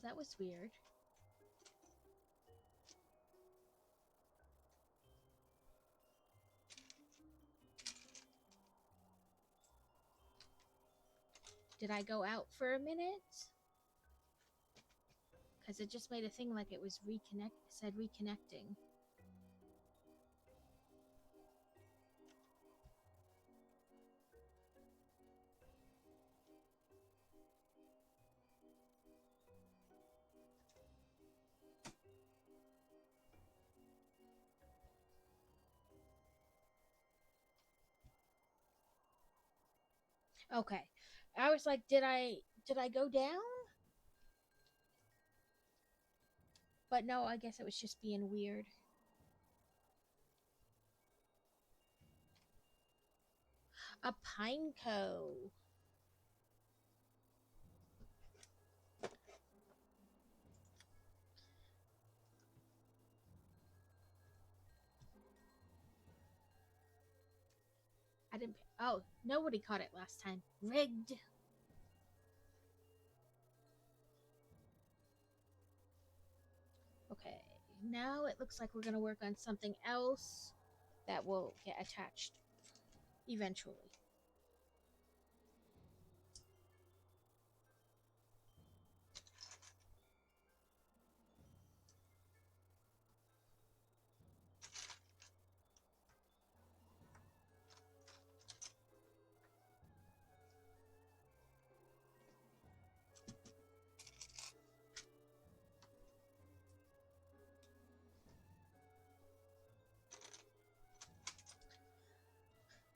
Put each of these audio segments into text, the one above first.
that was weird. Did I go out for a minute? Because it just made a thing like it was said reconnecting. Okay. I was like, did I go down? But no, I guess it was just being weird. A pineco. I didn't. Oh, nobody caught it last time. Rigged. Okay. Now it looks like we're going to work on something else that will get attached eventually.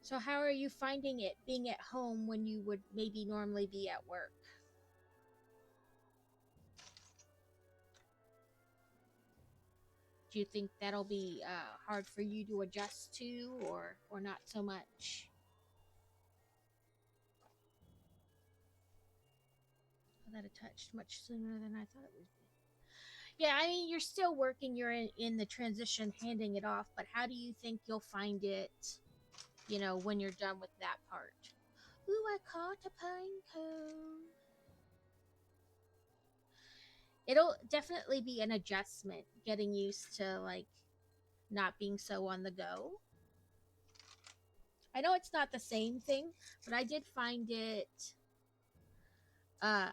So, how are you finding it being at home when you would maybe normally be at work? Do you think that'll be hard for you to adjust to, or not so much? Oh, that attached much sooner than I thought it would be. Yeah, I mean, you're still working. You're in the transition, handing it off. But how do you think you'll find it? When you're done with that part. Ooh, I caught a pine cone. It'll definitely be an adjustment, getting used to like not being so on the go. I know it's not the same thing, but I did find it uh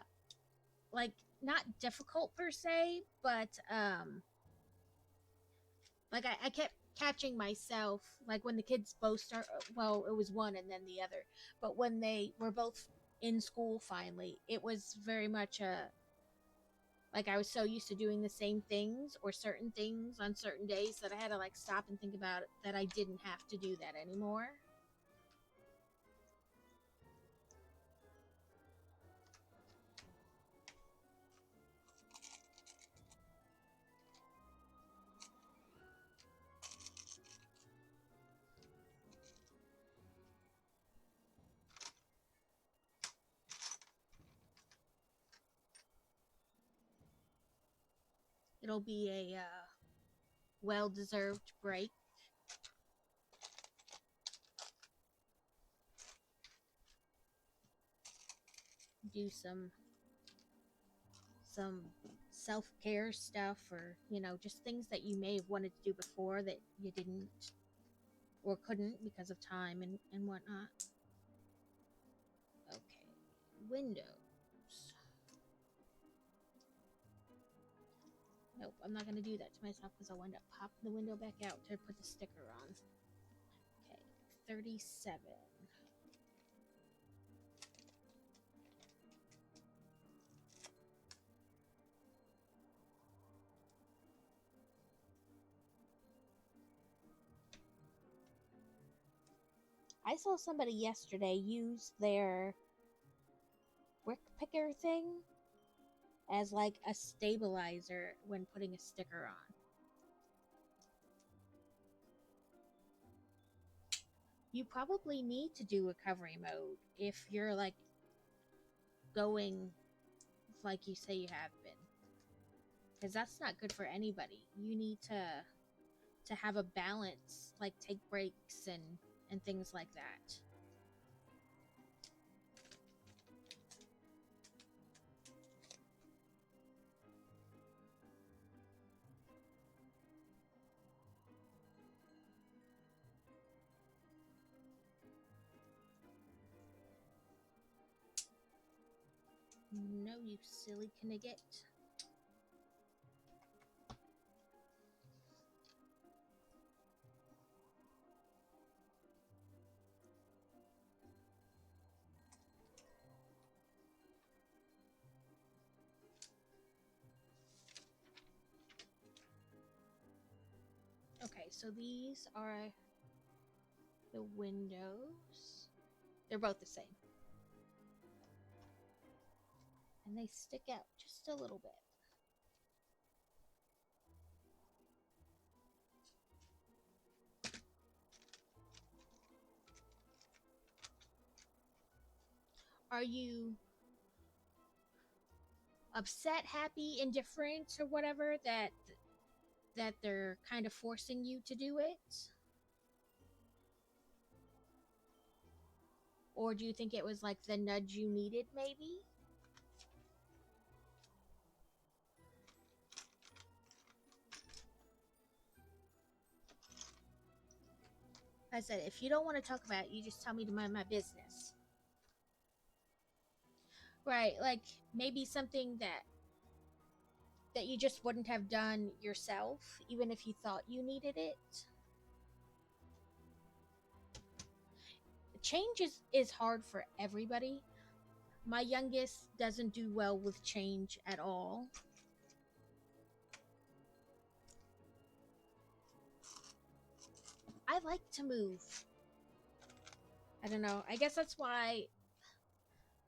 like not difficult per se, but like I kept catching myself like when the kids both start, well, it was one and then the other, but when they were both in school finally, it was very much a like I was so used to doing the same things or certain things on certain days that I had to like stop and think about it, that I didn't have to do that anymore. It'll be a well-deserved break. Do some self-care stuff, or just things that you may have wanted to do before that you didn't or couldn't because of time and whatnot. Okay, windows. Nope, I'm not going to do that to myself because I'll end up popping the window back out to put the sticker on. Okay, 37. I saw somebody yesterday use their brick picker thing as like a stabilizer when putting a sticker on. You probably need to do recovery mode if you're like going like you say you have been, because that's not good for anybody. You need to have a balance, like take breaks and things like that. No, you silly Gringott. Okay, so these are the windows. They're both the same. And they stick out just a little bit. Are you upset, happy, indifferent, or whatever that they're kind of forcing you to do it? Or do you think it was like the nudge you needed, maybe? I said, if you don't want to talk about it, you just tell me to mind my business. Right, like maybe something that you just wouldn't have done yourself, even if you thought you needed it. Change is hard for everybody. My youngest doesn't do well with change at all. I like to move. I don't know. I guess that's why,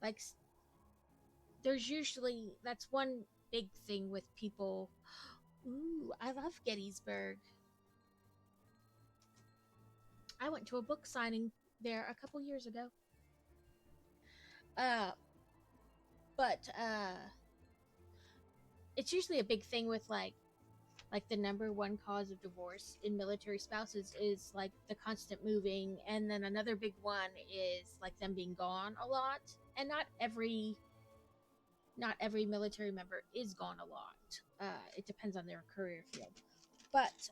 like, there's usually, that's one big thing with people. Ooh, I love Gettysburg. I went to a book signing there a couple years ago. Uh, but it's usually a big thing with like the number one cause of divorce in military spouses is like the constant moving, and then another big one is like them being gone a lot. And not every military member is gone a lot. It depends on their career field, but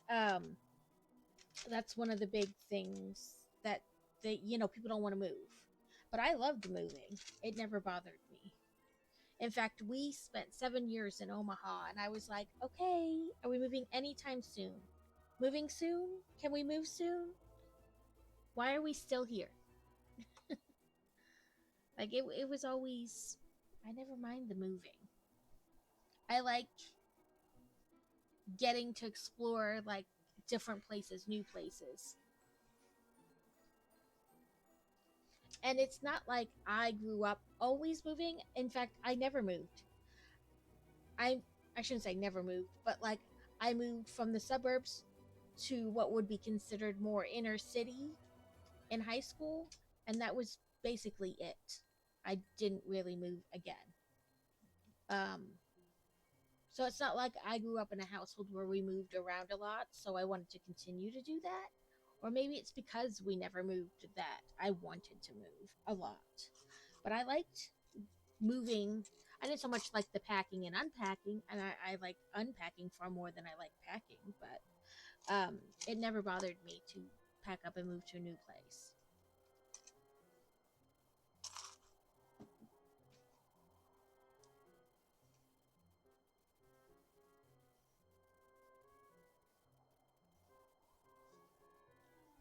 that's one of the big things that people don't want to move. But I loved moving. It never bothered me. In fact, we spent 7 years in Omaha, and I was like, okay, are we moving anytime soon? Moving soon? Can we move soon? Why are we still here? Like, it was always, I never mind the moving. I like getting to explore, like, different places, new places. And it's not like I grew up always moving. In fact, I never moved. I shouldn't say never moved, but like I moved from the suburbs to what would be considered more inner city in high school, and that was basically it. I didn't really move again. Um, so it's not like I grew up in a household where we moved around a lot, so I wanted to continue to do that. Or maybe it's because we never moved that I wanted to move a lot. But I liked moving. I didn't so much like the packing and unpacking, and I like unpacking far more than I like packing, but it never bothered me to pack up and move to a new place.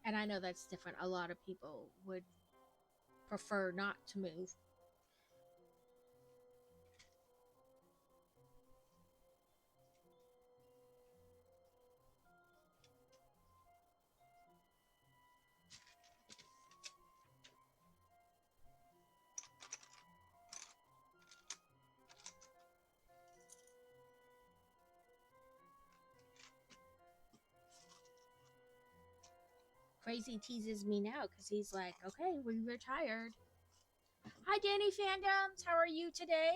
And I know that's different. A lot of people would prefer not to move. Crazy teases me now because he's like, okay, we retired. Hi, Danny Fandoms. How are you today?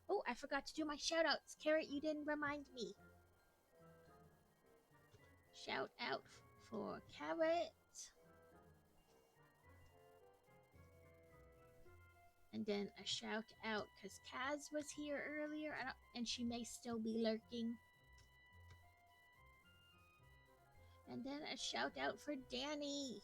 Oh, I forgot to do my shout outs. Carrot, you didn't remind me. Shout out for Carrot. And then a shout out because Kaz was here earlier and she may still be lurking. And then a shout out for Danny.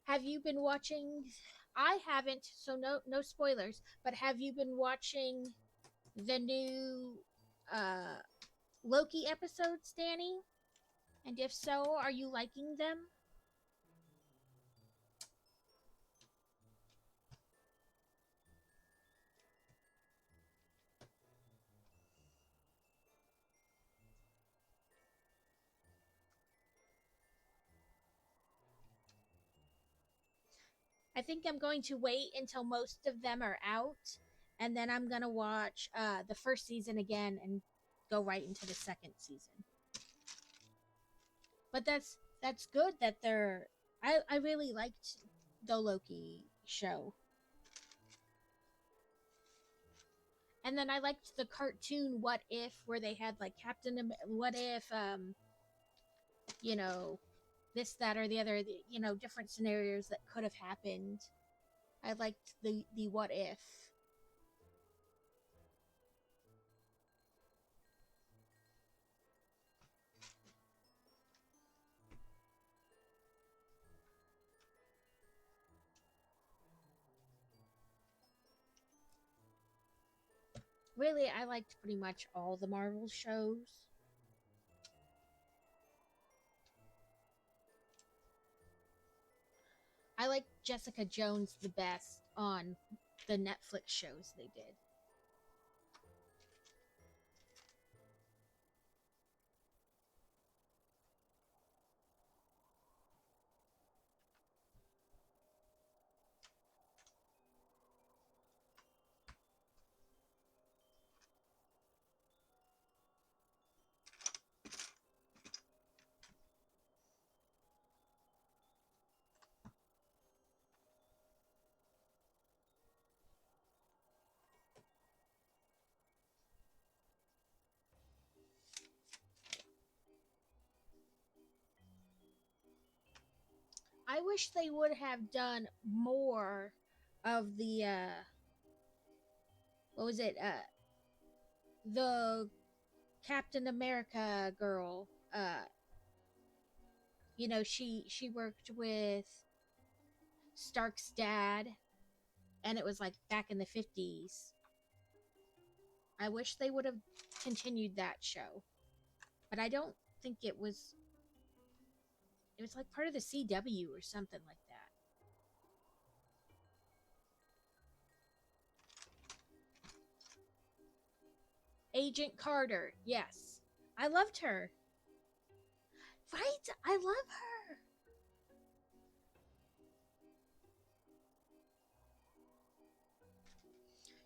Have you been watching? I haven't, so no spoilers. But have you been watching the new uh, Loki episodes, Danny? And if so, are you liking them? I think I'm going to wait until most of them are out, and then I'm gonna watch the first season again and go right into the second season. But that's good that they're. I really liked the Loki show, and then I liked the cartoon What If, where they had like What if you know this, that, or the other, different scenarios that could have happened. I liked the What If. Really, I liked pretty much all the Marvel shows. I like Jessica Jones the best on the Netflix shows they did. I wish they would have done more of the what was it? The Captain America girl. She worked with Stark's dad, and it was like back in the 50s. I wish they would have continued that show, but I don't think it was. It was like part of the CW or something like that. Agent Carter, yes, I loved her. Right, I love her.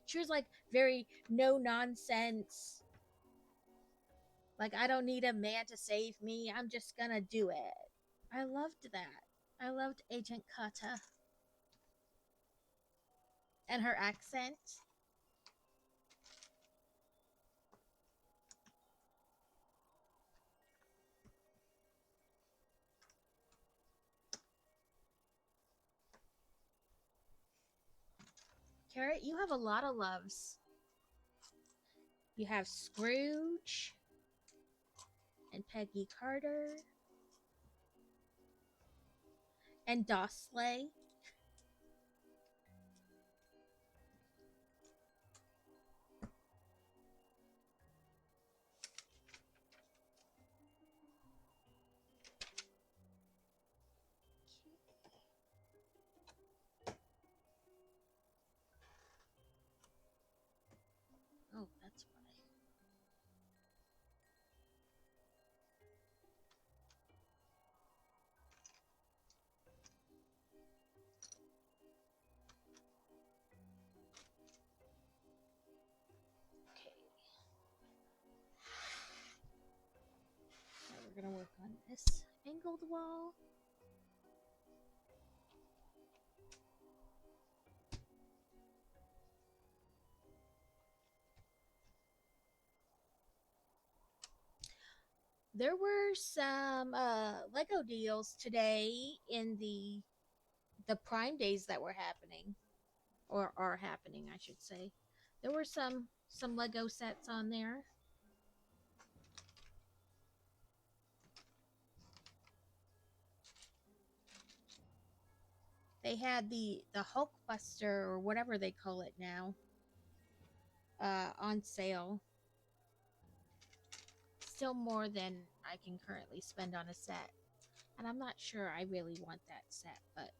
She was like very no nonsense. Like, I don't need a man to save me. I'm just gonna do it. I loved that. I loved Agent Carter and her accent. Carrot, you have a lot of loves. You have Scrooge and Peggy Carter and Dossley. Oh, that's why. Okay. Now we're gonna work on this angled wall. There were some Lego deals today in the Prime days that were happening, or are happening, I should say. There were some Lego sets on there. they had the Hulk Buster or whatever they call it now on sale. Still more than I can currently spend on a set, and I'm not sure I really want that set, but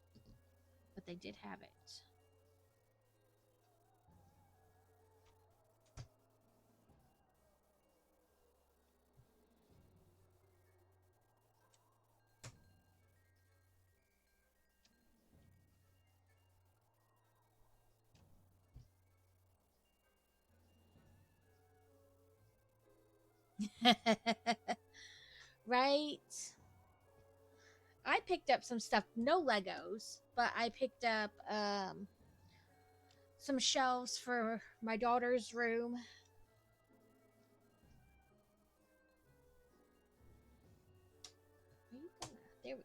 they did have it. Right? I picked up some stuff, no Legos, but I picked up some shelves for my daughter's room. Are you gonna? There we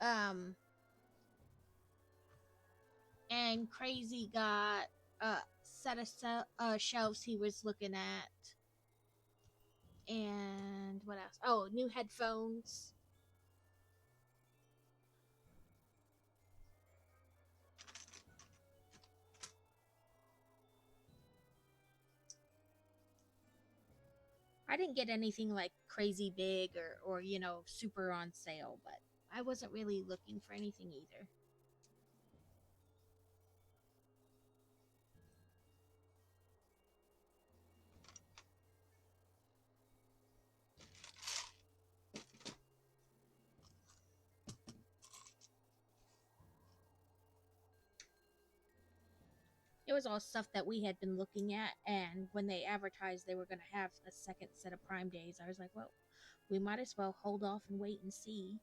go. And Crazy got a set of shelves he was looking at. And what else? Oh, new headphones. I didn't get anything like crazy big or super on sale, but I wasn't really looking for anything either. It was all stuff that we had been looking at, and when they advertised they were going to have a second set of Prime Days, I was like, well, we might as well hold off and wait and see.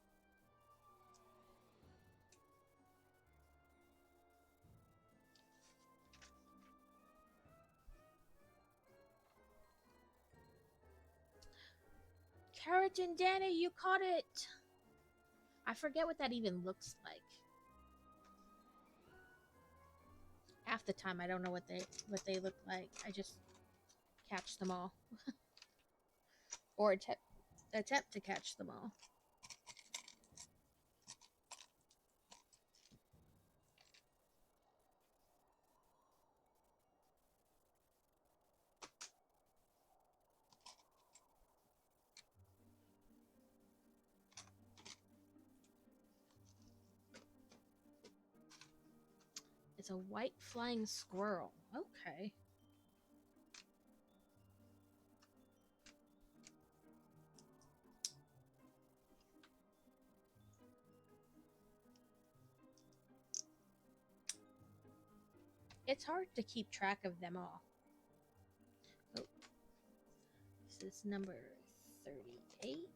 Carrot and Danny, you caught it! I forget what that even looks like. Half the time I don't know what they look like. I just catch them all. Or attempt to catch them all. It's a white flying squirrel. Okay. It's hard to keep track of them all. Oh. This is number 38.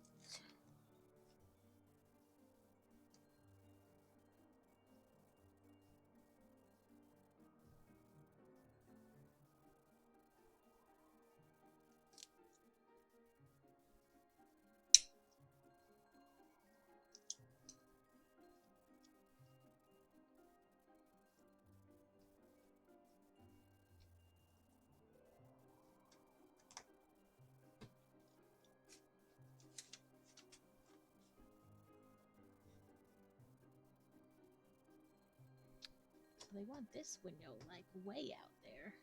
So they want this window like way out there.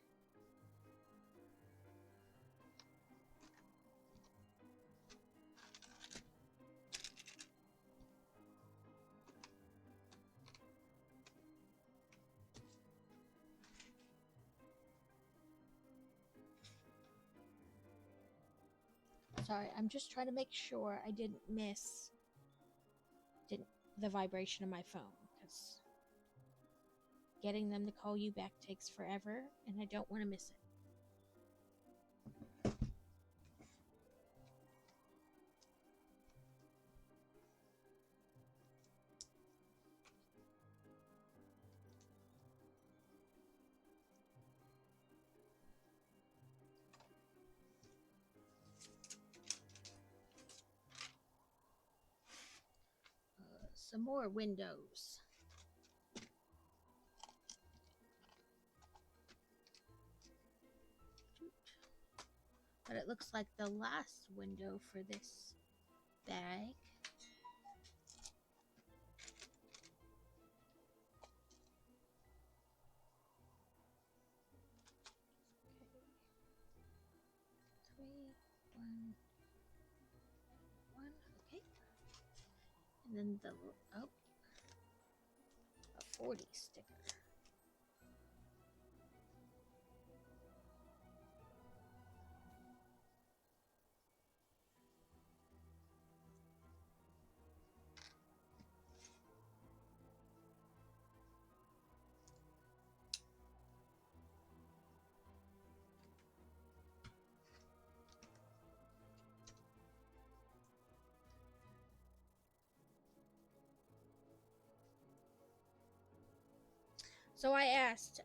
Sorry, I'm just trying to make sure I didn't miss the vibration of my phone, because getting them to call you back takes forever, and I don't want to miss it. Some more windows. But it looks like the last window for this bag. then the oh, a 40 sticker. So I asked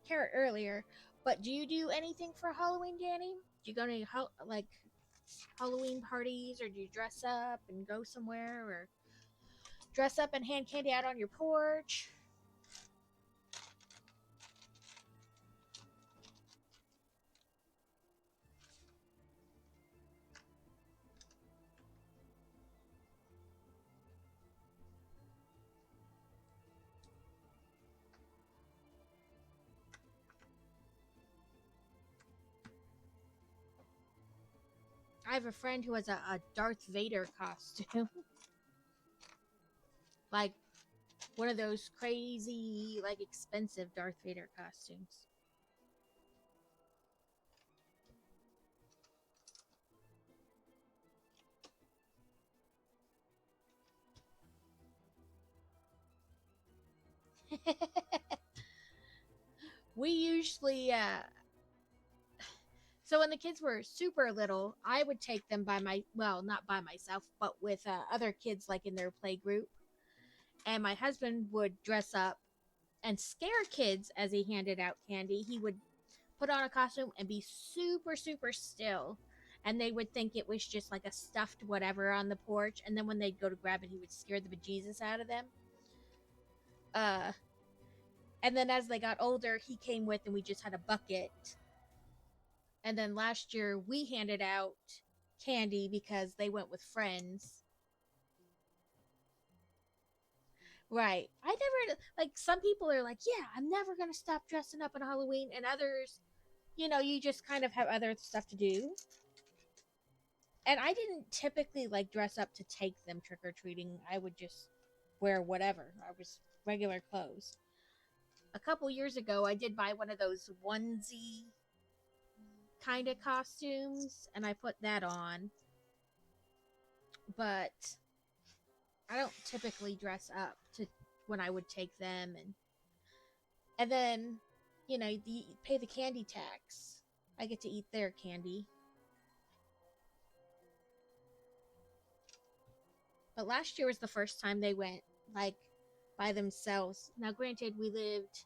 Carrot earlier, but do you do anything for Halloween, Danny? Do you go to any like Halloween parties, or do you dress up and go somewhere, or dress up and hand candy out on your porch? I have a friend who has a Darth Vader costume, like one of those crazy, like expensive Darth Vader costumes. We usually so when the kids were super little, I would take them by my well, not by myself, but with other kids like in their play group, and my husband would dress up and scare kids as he handed out candy. He would put on a costume and be super super still, and they would think it was just like a stuffed whatever on the porch, and then when they'd go to grab it, he would scare the bejesus out of them. uh and then as they got older, he came with, and we just had a bucket. And then last year we handed out candy because they went with friends. Right. I never, like, some people are like, yeah, I'm never going to stop dressing up on Halloween. And others, you just kind of have other stuff to do. And I didn't typically like dress up to take them trick or treating. I would just wear whatever. I was regular clothes. A couple years ago, I did buy one of those onesie kind of costumes, and I put that on. But I don't typically dress up to when I would take them, and then pay the candy tax. I get to eat their candy. But last year was the first time they went like by themselves. Now, granted, we lived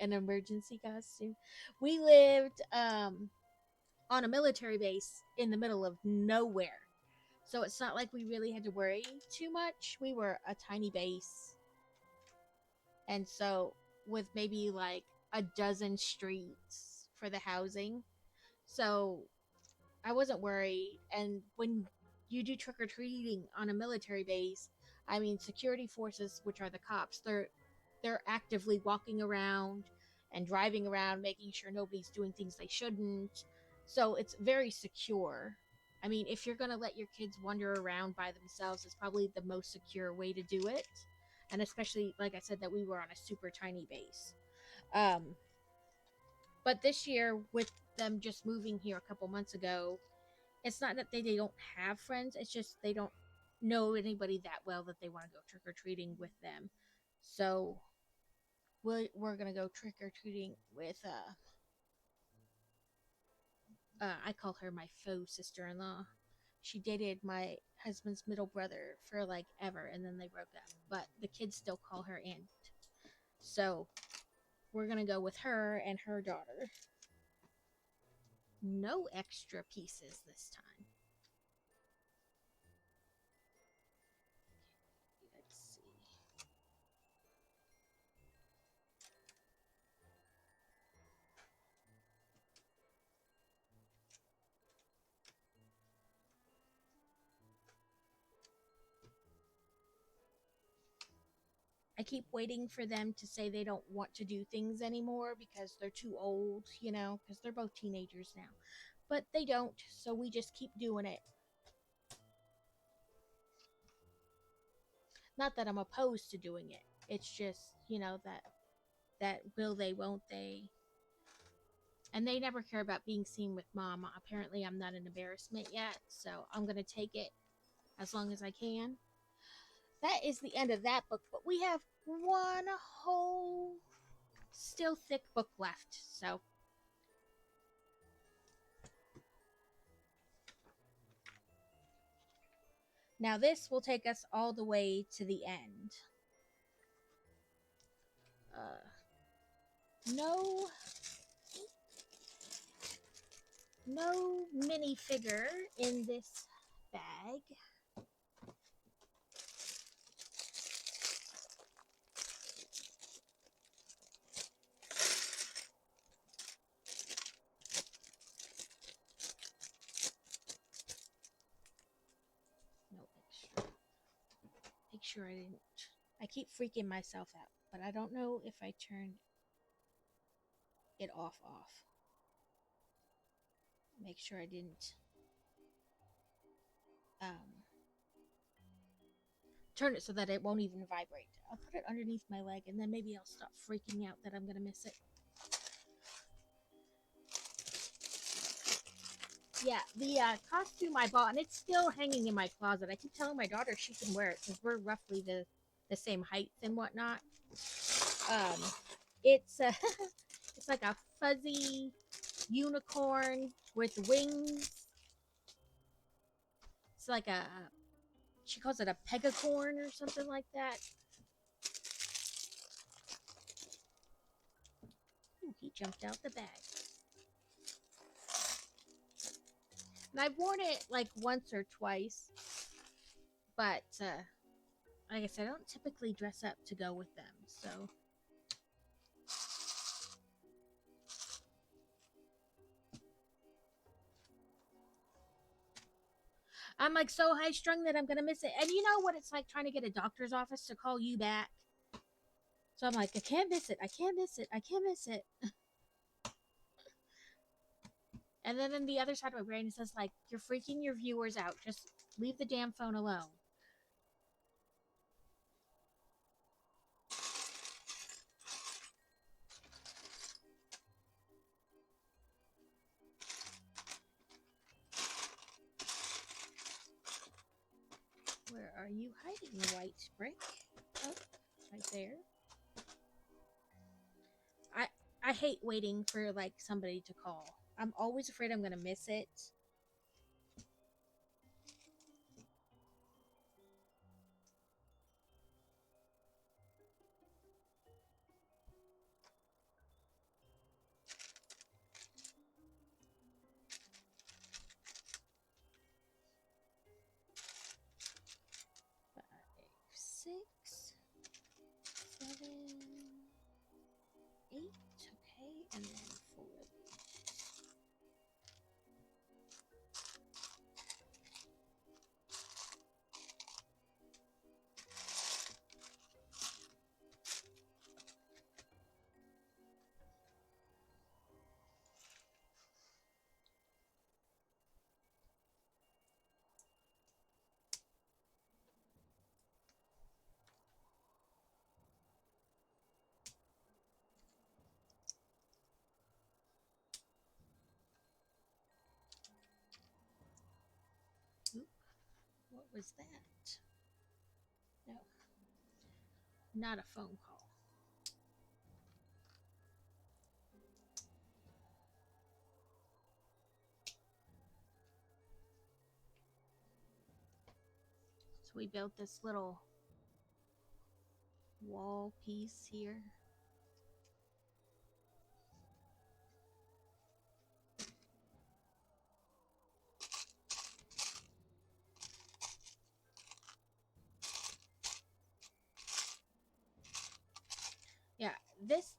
an emergency costume. We lived on a military base in the middle of nowhere. So it's not like we really had to worry too much. We were a tiny base. And so with maybe like a dozen streets for the housing. So I wasn't worried. And when you do trick or treating on a military base, I mean, security forces, which are the cops, they're actively walking around and driving around, making sure nobody's doing things they shouldn't. So it's very secure. I mean, if you're going to let your kids wander around by themselves, it's probably the most secure way to do it. And especially, like I said, that we were on a super tiny base. Um, but this year, with them just moving here a couple months ago, it's not that they don't have friends, it's just they don't know anybody that well that they want to go trick or treating with them. So we're gonna go trick or treating with I call her my faux sister-in-law. She dated my husband's middle brother for like ever, and then they broke up. But the kids still call her aunt. So we're gonna go with her and her daughter. No extra pieces this time. Let's see. I keep waiting for them to say they don't want to do things anymore because they're too old, because they're both teenagers now. But they don't, so we just keep doing it. Not that I'm opposed to doing it. It's just, that will they, won't they? And they never care about being seen with mom. Apparently, I'm not an embarrassment yet, so I'm going to take it as long as I can. That is the end of that book, but we have one whole still thick book left. So now this will take us all the way to the end. No minifigure in this bag. No extra. Make sure I didn't. I keep freaking myself out, but I don't know if I turned it off. Make sure I didn't turn it so that it won't even vibrate. I'll put it underneath my leg, and then maybe I'll stop freaking out that I'm gonna miss it. Yeah, the costume I bought, and it's still hanging in my closet. I keep telling my daughter she can wear it because we're roughly the same height and whatnot. It's it's like a fuzzy unicorn with wings. It's like she calls it a pegacorn or something like that. Ooh, he jumped out the bag. And I've worn it like once or twice, but like I said, I don't typically dress up to go with them, so. I'm like so high strung that I'm gonna miss it. And you know what it's like trying to get a doctor's office to call you back? So I'm like, I can't miss it. I can't miss it. I can't miss it. And then in the other side of my brain, it says, like, you're freaking your viewers out. Just leave the damn phone alone. Where are you hiding, white brick? Oh, right there. I hate waiting for, like, somebody to call. I'm always afraid I'm gonna miss it. Six, 7, 8. Okay, and then 4. Oop, what was that? No, not a phone call. So we built this little wall piece here. Yeah,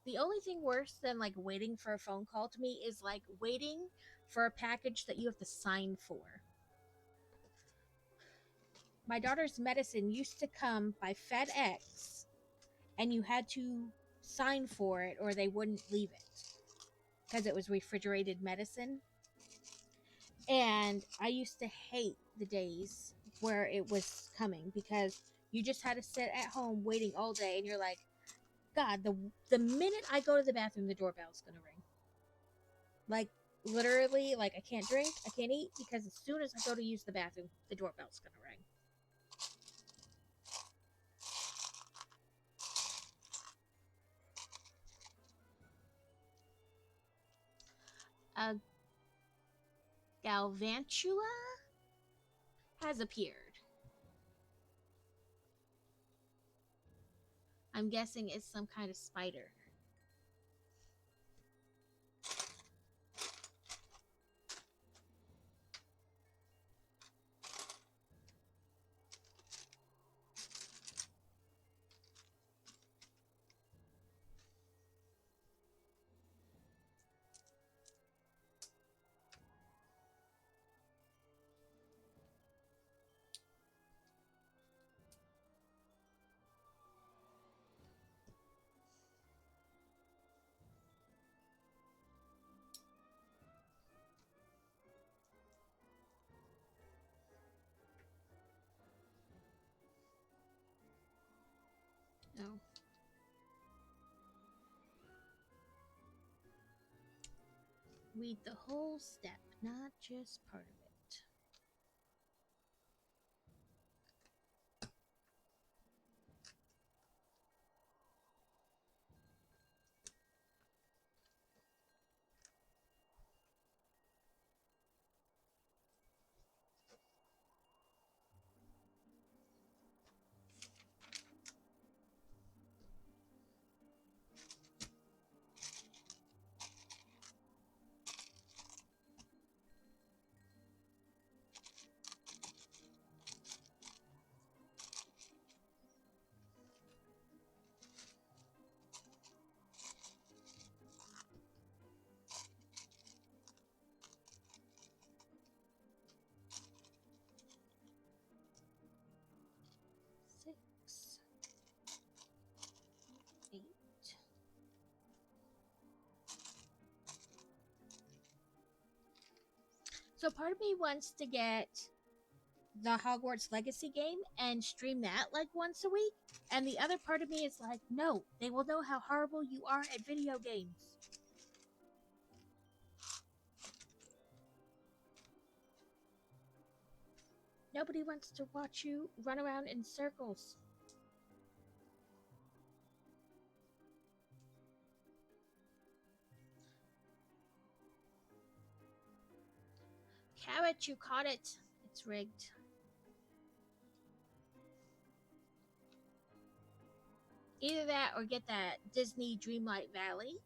the only thing worse than like waiting for a phone call to me is like waiting for a package that you have to sign for. My daughter's medicine used to come by FedEx, and you had to sign for it or they wouldn't leave it because it was refrigerated medicine. And I used to hate the days where it was coming because You just had to sit at home waiting all day, and you're like, God, the minute I go to the bathroom, the doorbell's gonna ring. Like, literally, like, I can't drink, I can't eat, because as soon as I go to use the bathroom, the doorbell's gonna ring. A Galvantula has appeared. I'm guessing it's some kind of spider. Oh. Read the whole step, not just part of it. Six, 8. So part of me wants to get the Hogwarts Legacy game and stream that like once a week. And the other part of me is like, no, they will know how horrible you are at video games. Nobody wants to watch you run around in circles. Carrot, you caught it. It's rigged. Either that or get that Disney Dreamlight Valley.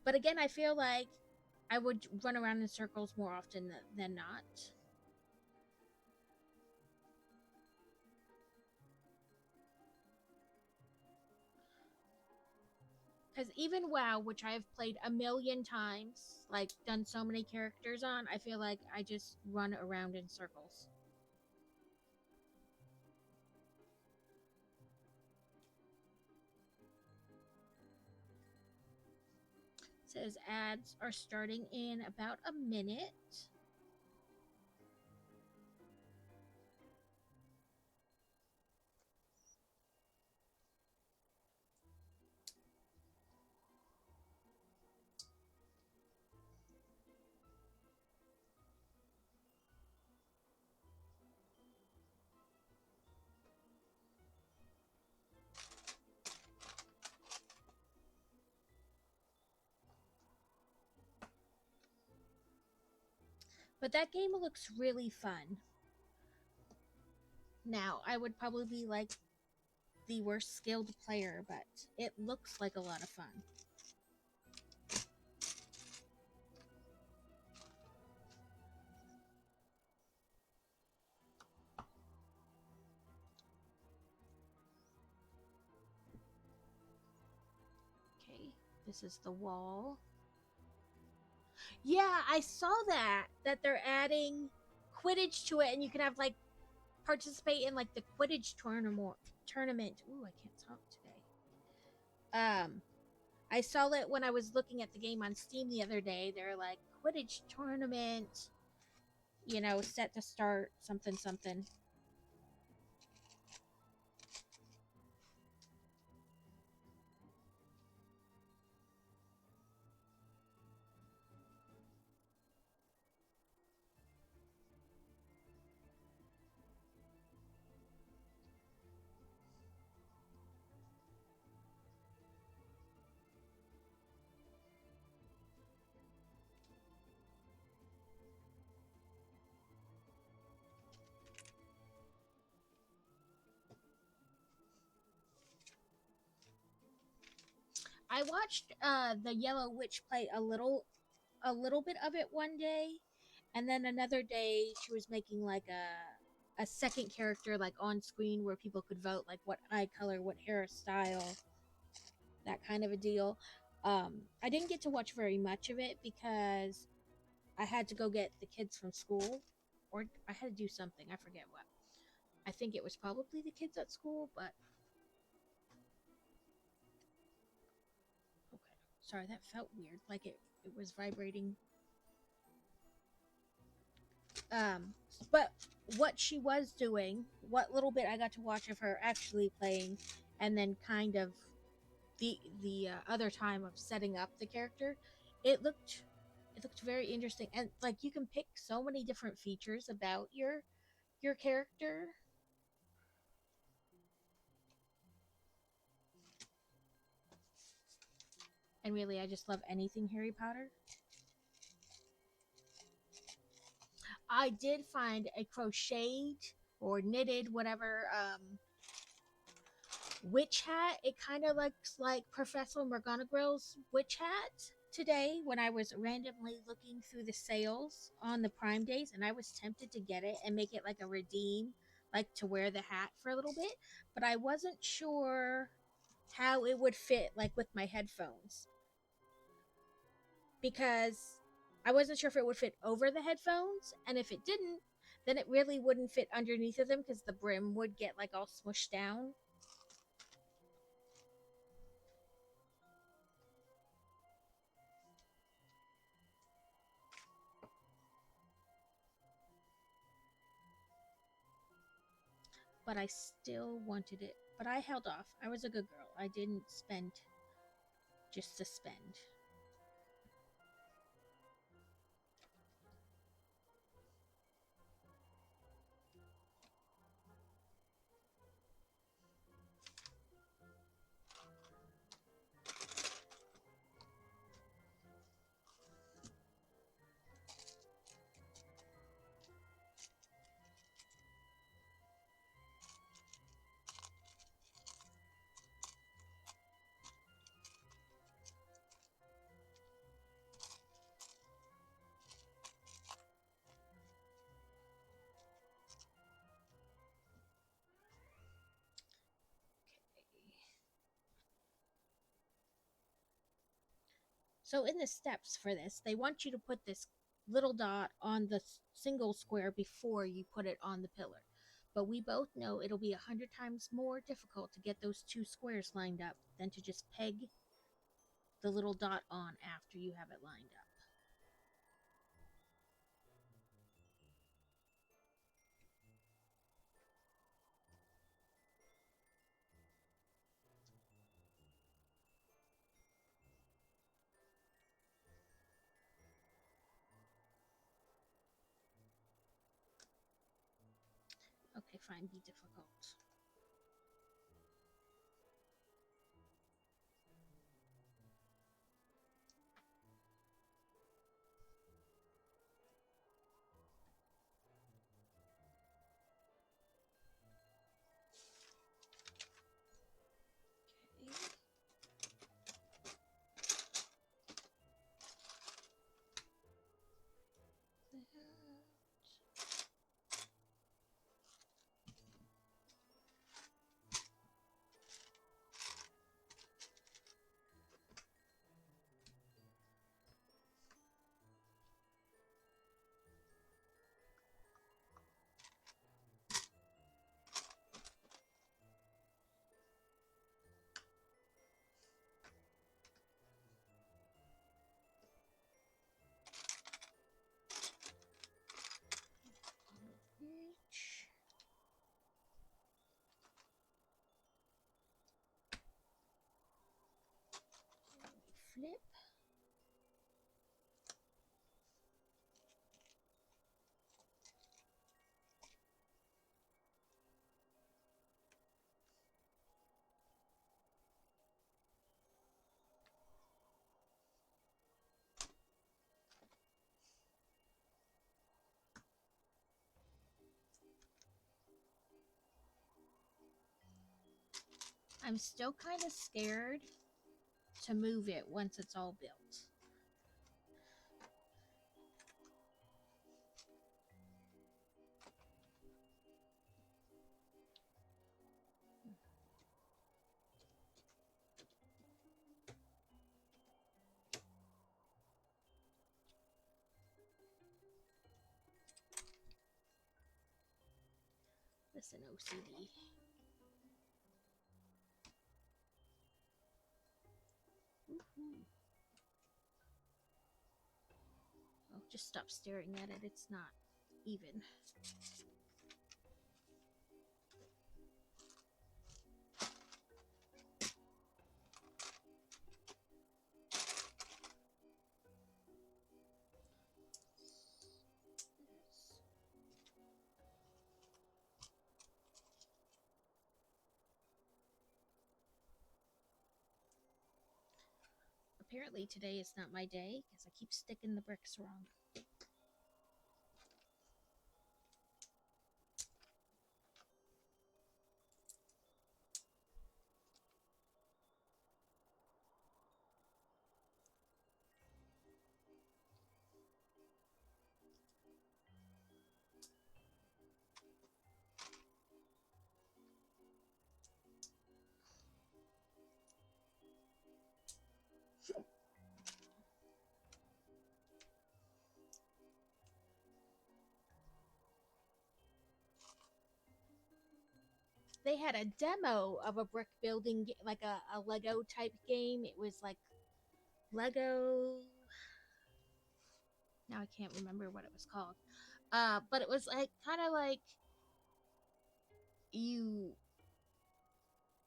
But again, I feel like I would run around in circles more often than not. Because even WoW, which I've played a million times, like done so many characters on, I feel like I just run around in circles. It says ads are starting in about a minute. But that game looks really fun. Now, I would probably be like the worst skilled player, but it looks like a lot of fun. Okay, this is the wall. Yeah, I saw that they're adding Quidditch to it, and you can have like participate in like the Quidditch tournament. Ooh, I can't talk today. I saw it when I was looking at the game on Steam the other day. They're like Quidditch tournament, set to start something something. I watched the Yellow Witch play a little bit of it one day, and then another day she was making like a second character like on screen where people could vote like what eye color, what hairstyle, that kind of a deal. I didn't get to watch very much of it because I had to go get the kids from school, or I had to do something. I forget what. I think it was probably the kids at school, but okay. Sorry, that felt weird. Like it was vibrating. Um, but what she was doing, what little bit I got to watch of her actually playing, and then kind of the other time of setting up the character, it looked it looked very interesting, and like you can pick so many different features about your character. And really, I just love anything Harry Potter. I did find a crocheted or knitted, whatever, witch hat. It kind of looks like Professor McGonagall's witch hat today when I was randomly looking through the sales on the Prime days, and I was tempted to get it and make it like a redeem, like to wear the hat for a little bit, but I wasn't sure how it would fit like with my headphones because I wasn't sure if it would fit over the headphones, and if it didn't, then it really wouldn't fit underneath of them because the brim would get like all smushed down. But I still wanted it. But I held off. I was a good girl. I didn't spend just to spend. So in the steps for this, they want you to put this little dot on the single square before you put it on the pillar. But we both know it'll be 100 times more difficult to get those two squares lined up than to just peg the little dot on after you have it lined up. Okay, fine, be difficult. Okay. Flip. I'm still kind of scared to move it once it's all built. Listen, OCD. Woohoo. Oh, just stop staring at it. It's not even. Apparently today is not my day because I keep sticking the bricks wrong. They had a demo of a brick building, like a Lego type game. It was like Lego. Now I can't remember what it was called. But it was like kind of like you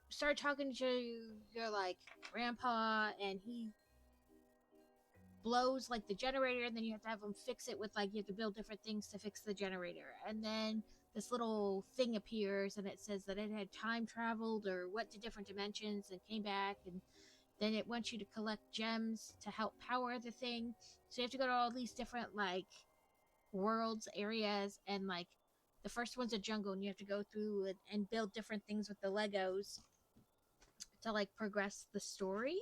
start talking to your like grandpa, and he blows like the generator, and then you have to have him fix it with like you have to build different things to fix the generator, and then this little thing appears and it says that it had time traveled or went to different dimensions and came back, and then it wants you to collect gems to help power the thing. So you have to go to all these different like worlds, areas, and like the first one's a jungle, and you have to go through and build different things with the Legos to like progress the story.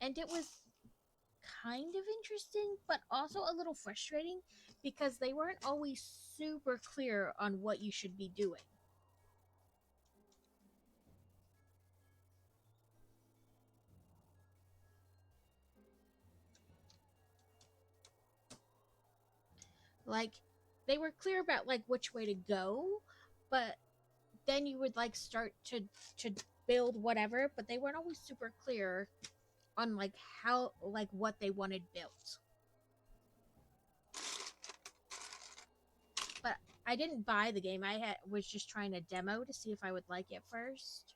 And it was kind of interesting, but also a little frustrating because they weren't always super clear on what you should be doing. Like, they were clear about like which way to go, but then you would like start to build whatever, but they weren't always super clear on like how like what they wanted built. But I didn't buy the game. Was just trying a demo to see if I would like it first.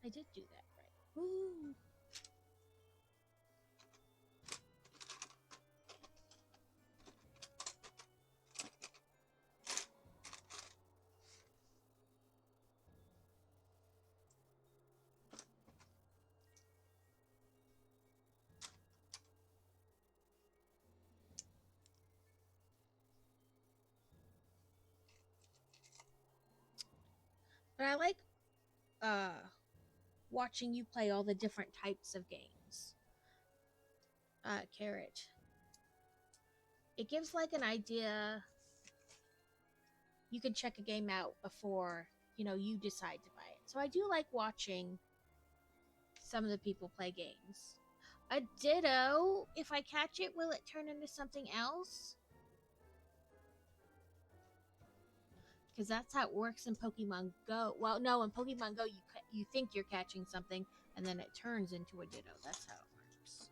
I did do that right. Woo! But I like watching you play all the different types of games. Carrot. It gives like an idea. You can check a game out before, you decide to buy it. So I do like watching some of the people play games. A ditto, if I catch it, will it turn into something else? Because that's how it works in Pokemon Go. Well, no, in Pokemon Go, you think you're catching something, and then it turns into a Ditto. That's how it works.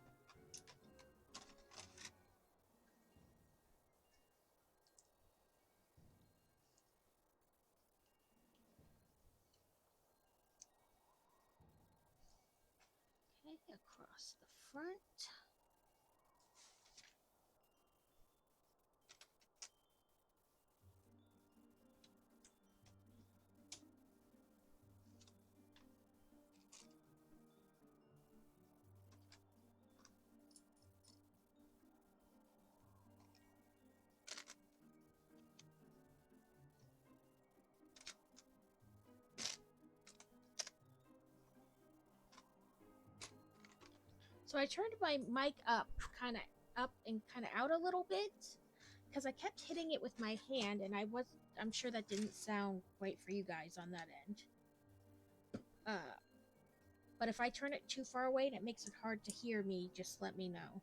Okay, across the front. So I turned my mic up and kind of out a little bit because I kept hitting it with my hand, and I'm sure that didn't sound great for you guys on that end. But if I turn it too far away and it makes it hard to hear me, just let me know.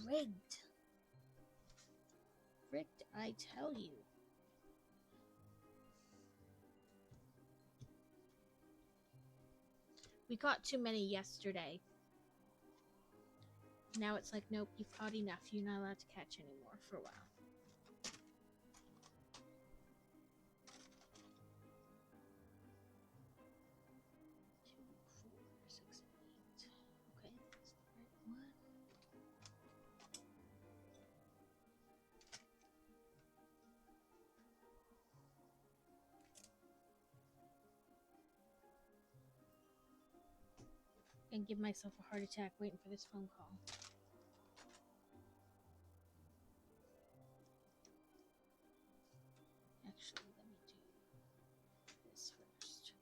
Rigged. Rigged, I tell you. We caught too many yesterday. Now it's like, nope, you've caught enough. You're not allowed to catch anymore for a while. And give myself a heart attack waiting for this phone call. Actually, let me do this first.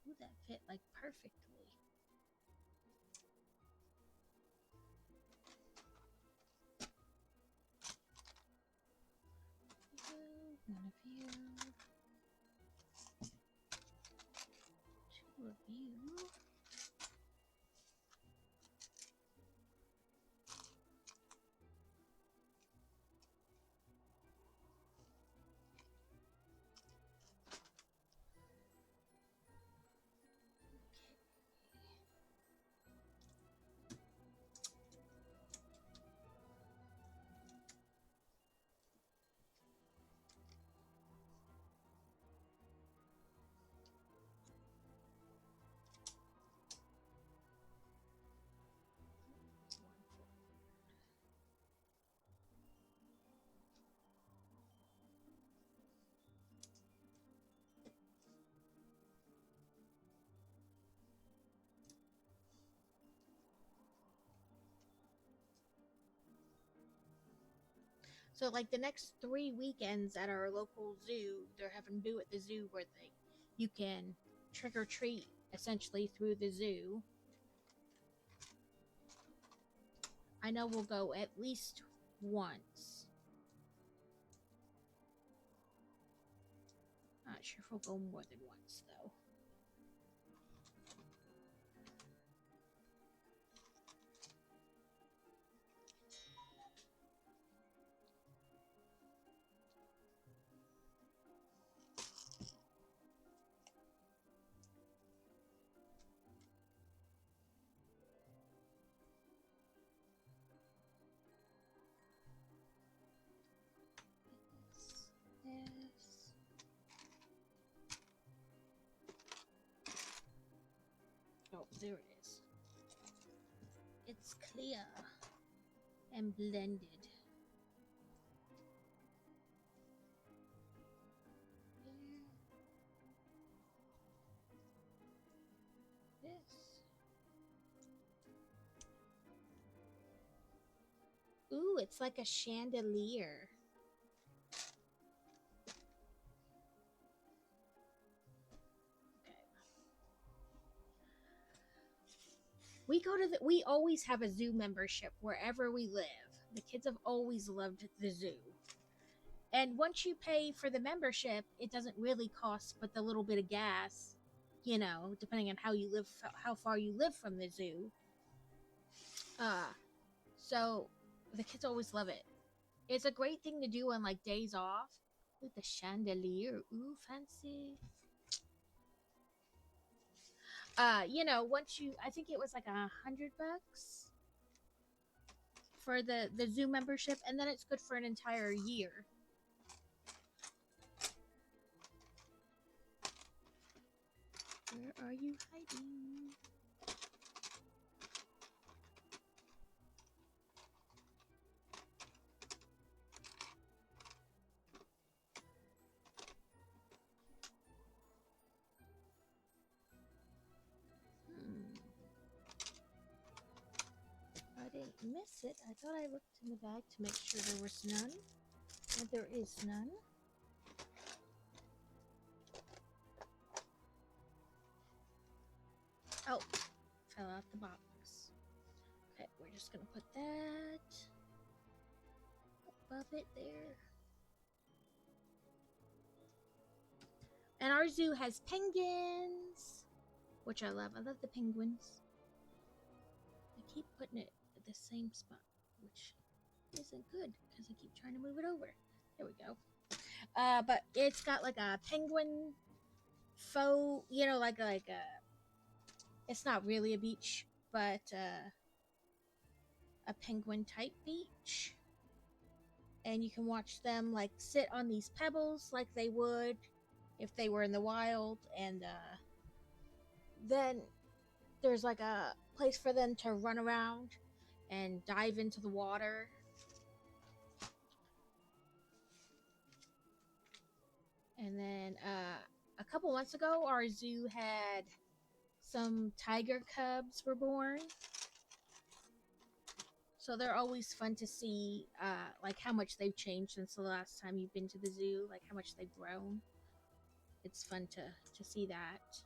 Ooh, that fit like perfectly. One of you. Two of you. So, like the next 3 weekends at our local zoo, they're having do at the zoo where you can trick or treat essentially through the zoo. I know we'll go at least once. Not sure if we'll go more than once though. Oh, there it is. It's clear and blended. This. Ooh, it's like a chandelier. We always have a zoo membership wherever we live. The kids have always loved the zoo. And once you pay for the membership, it doesn't really cost but the little bit of gas, depending on how far you live from the zoo. Uh, so the kids always love it. It's a great thing to do on like days off. With the chandelier, ooh, fancy. Once I think it was like $100 for the zoo membership, and then it's good for an entire year. Where are you hiding? I didn't miss it. I thought I looked in the bag to make sure there was none. And there is none. Oh, fell out the box. Okay, we're just gonna put that above it there. And our zoo has penguins, which I love. I love the penguins. I keep putting it at the same spot, which isn't good because I keep trying to move it over. There we go. But it's got like a penguin faux, like a. It's not really a beach, but a penguin type beach. And you can watch them like sit on these pebbles like they would if they were in the wild, and then there's like a place for them to run around and dive into the water. And then a couple months ago, our zoo had some tiger cubs were born. So they're always fun to see, like how much they've changed since the last time you've been to the zoo, like how much they've grown. It's fun to see that.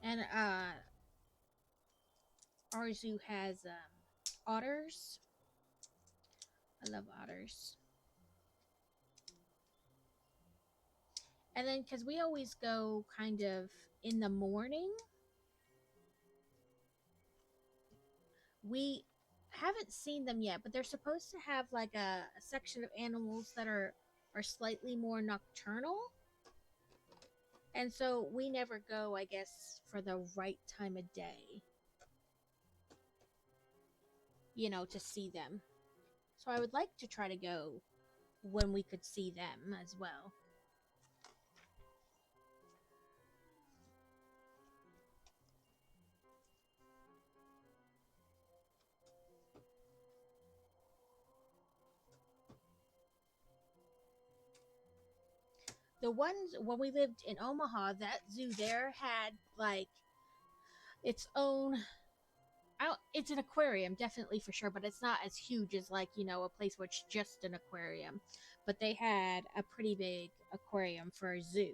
And our zoo has otters. I love otters. And then, because we always go kind of in the morning, we haven't seen them yet, but they're supposed to have like a section of animals that are slightly more nocturnal. And so we never go, I guess, for the right time of day, to see them. So I would like to try to go when we could see them as well. The ones when we lived in Omaha, that zoo there had like its own. It's an aquarium, definitely for sure, but it's not as huge as like a place where it's just an aquarium. But they had a pretty big aquarium for a zoo,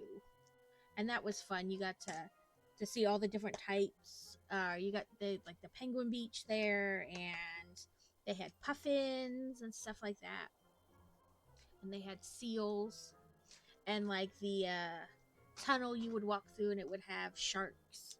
and that was fun. You got to see all the different types. You got the penguin beach there, and they had puffins and stuff like that, and they had seals, and like the tunnel you would walk through, and it would have sharks.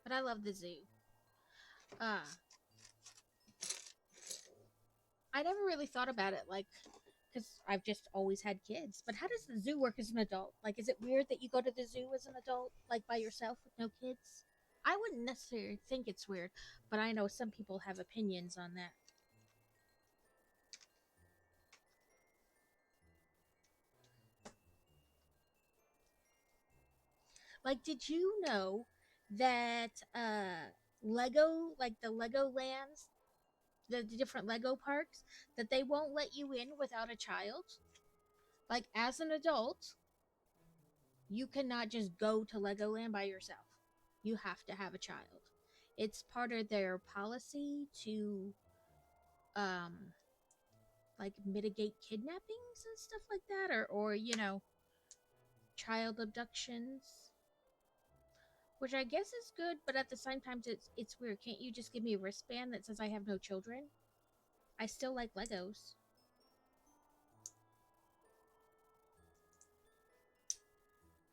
but I love the zoo. Uh, I never really thought about it, like, because I've just always had kids. But how does the zoo work as an adult? Like, is it weird that you go to the zoo as an adult, like by yourself with no kids? I wouldn't necessarily think it's weird, but I know some people have opinions on that. Like, did you know that Lego, like the Lego lands, the different Lego parks, that they won't let you in without a child? Like, as an adult, you cannot just go to Legoland by yourself. You have to have a child. It's part of their policy to um like mitigate kidnappings and stuff like that, or child abductions, which I guess is good, but at the same time it's weird. Can't you just give me a wristband that says I have no children? I still like Legos.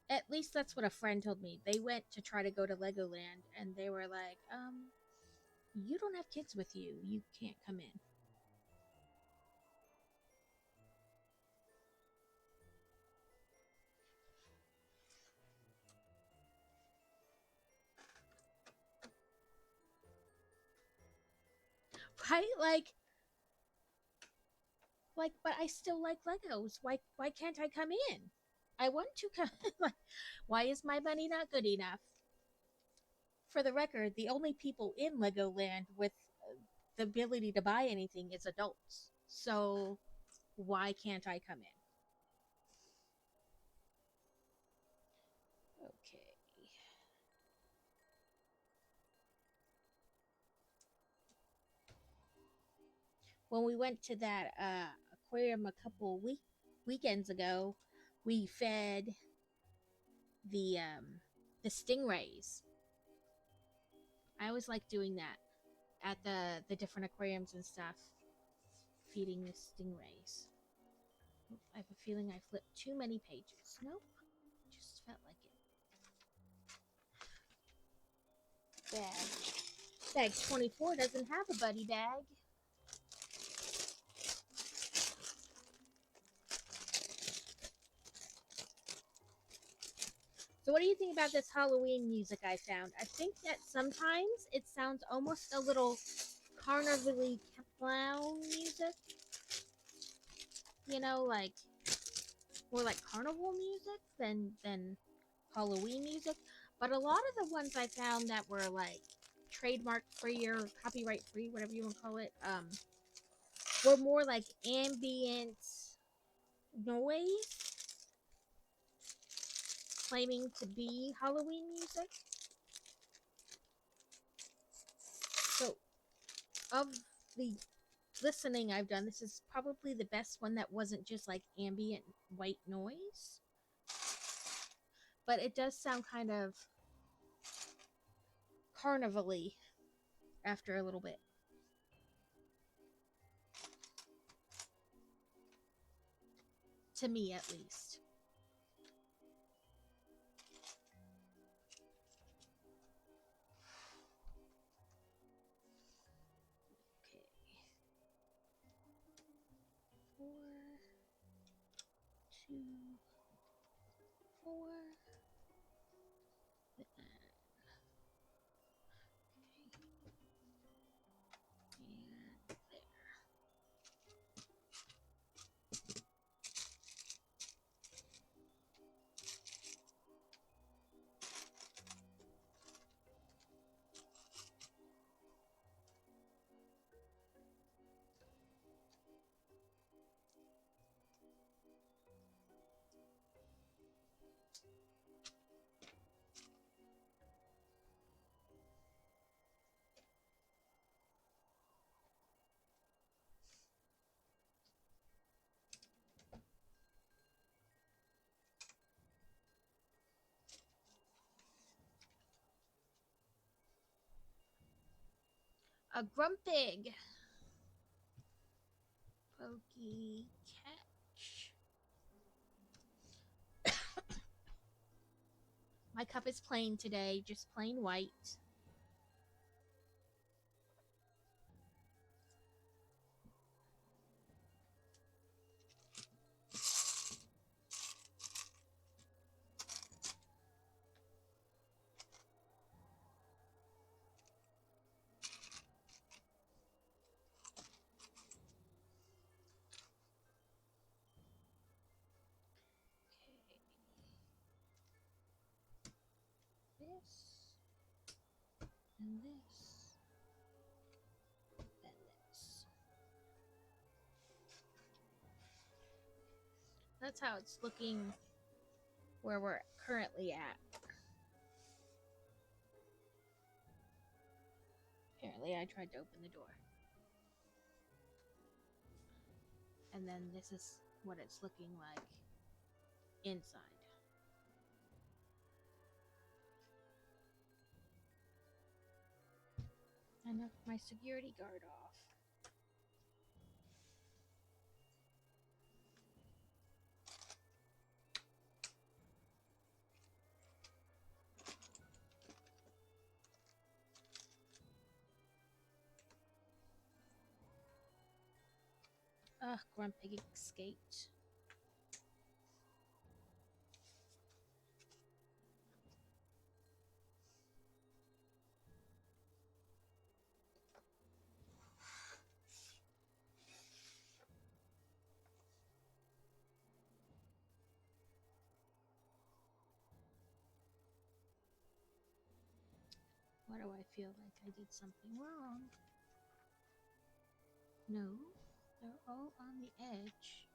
At least that's what a friend told me. They went to try to go to Legoland and they were like, you don't have kids with you. You can't come in. Right? Like, but I still like Legos. Why can't I come in? I want to come. Like, why is my money not good enough? For the record, the only people in Legoland with the ability to buy anything is adults. So why can't I come in? Okay. When we went to that aquarium a couple weekends ago, we fed the um the stingrays. I always like doing that at the different aquariums and stuff, feeding the stingrays. I have a feeling I flipped too many pages. Nope, just felt like it. Bag 24 doesn't have a buddy bag. So what do you think about this Halloween music I found? I think that sometimes it sounds almost a little carnival clown music. Like more like carnival music than Halloween music. But a lot of the ones I found that were like trademark free or copyright free, whatever you want to call it, were more like ambient noise claiming to be Halloween music. So, of the listening I've done, this is probably the best one that wasn't just like ambient white noise. But it does sound kind of carnival-y after a little bit. To me, at least. Okay. 4, 2, 4. And there. A grumpig. Pokey catch. My cup is plain today, just plain white. And this. And this. That's how it's looking where we're currently at. Apparently, I tried to open the door. And then this is what it's looking like inside. I knocked my security guard off. Ugh, Grumpy escaped. Why do I feel like I did something wrong? No, they're all on the edge.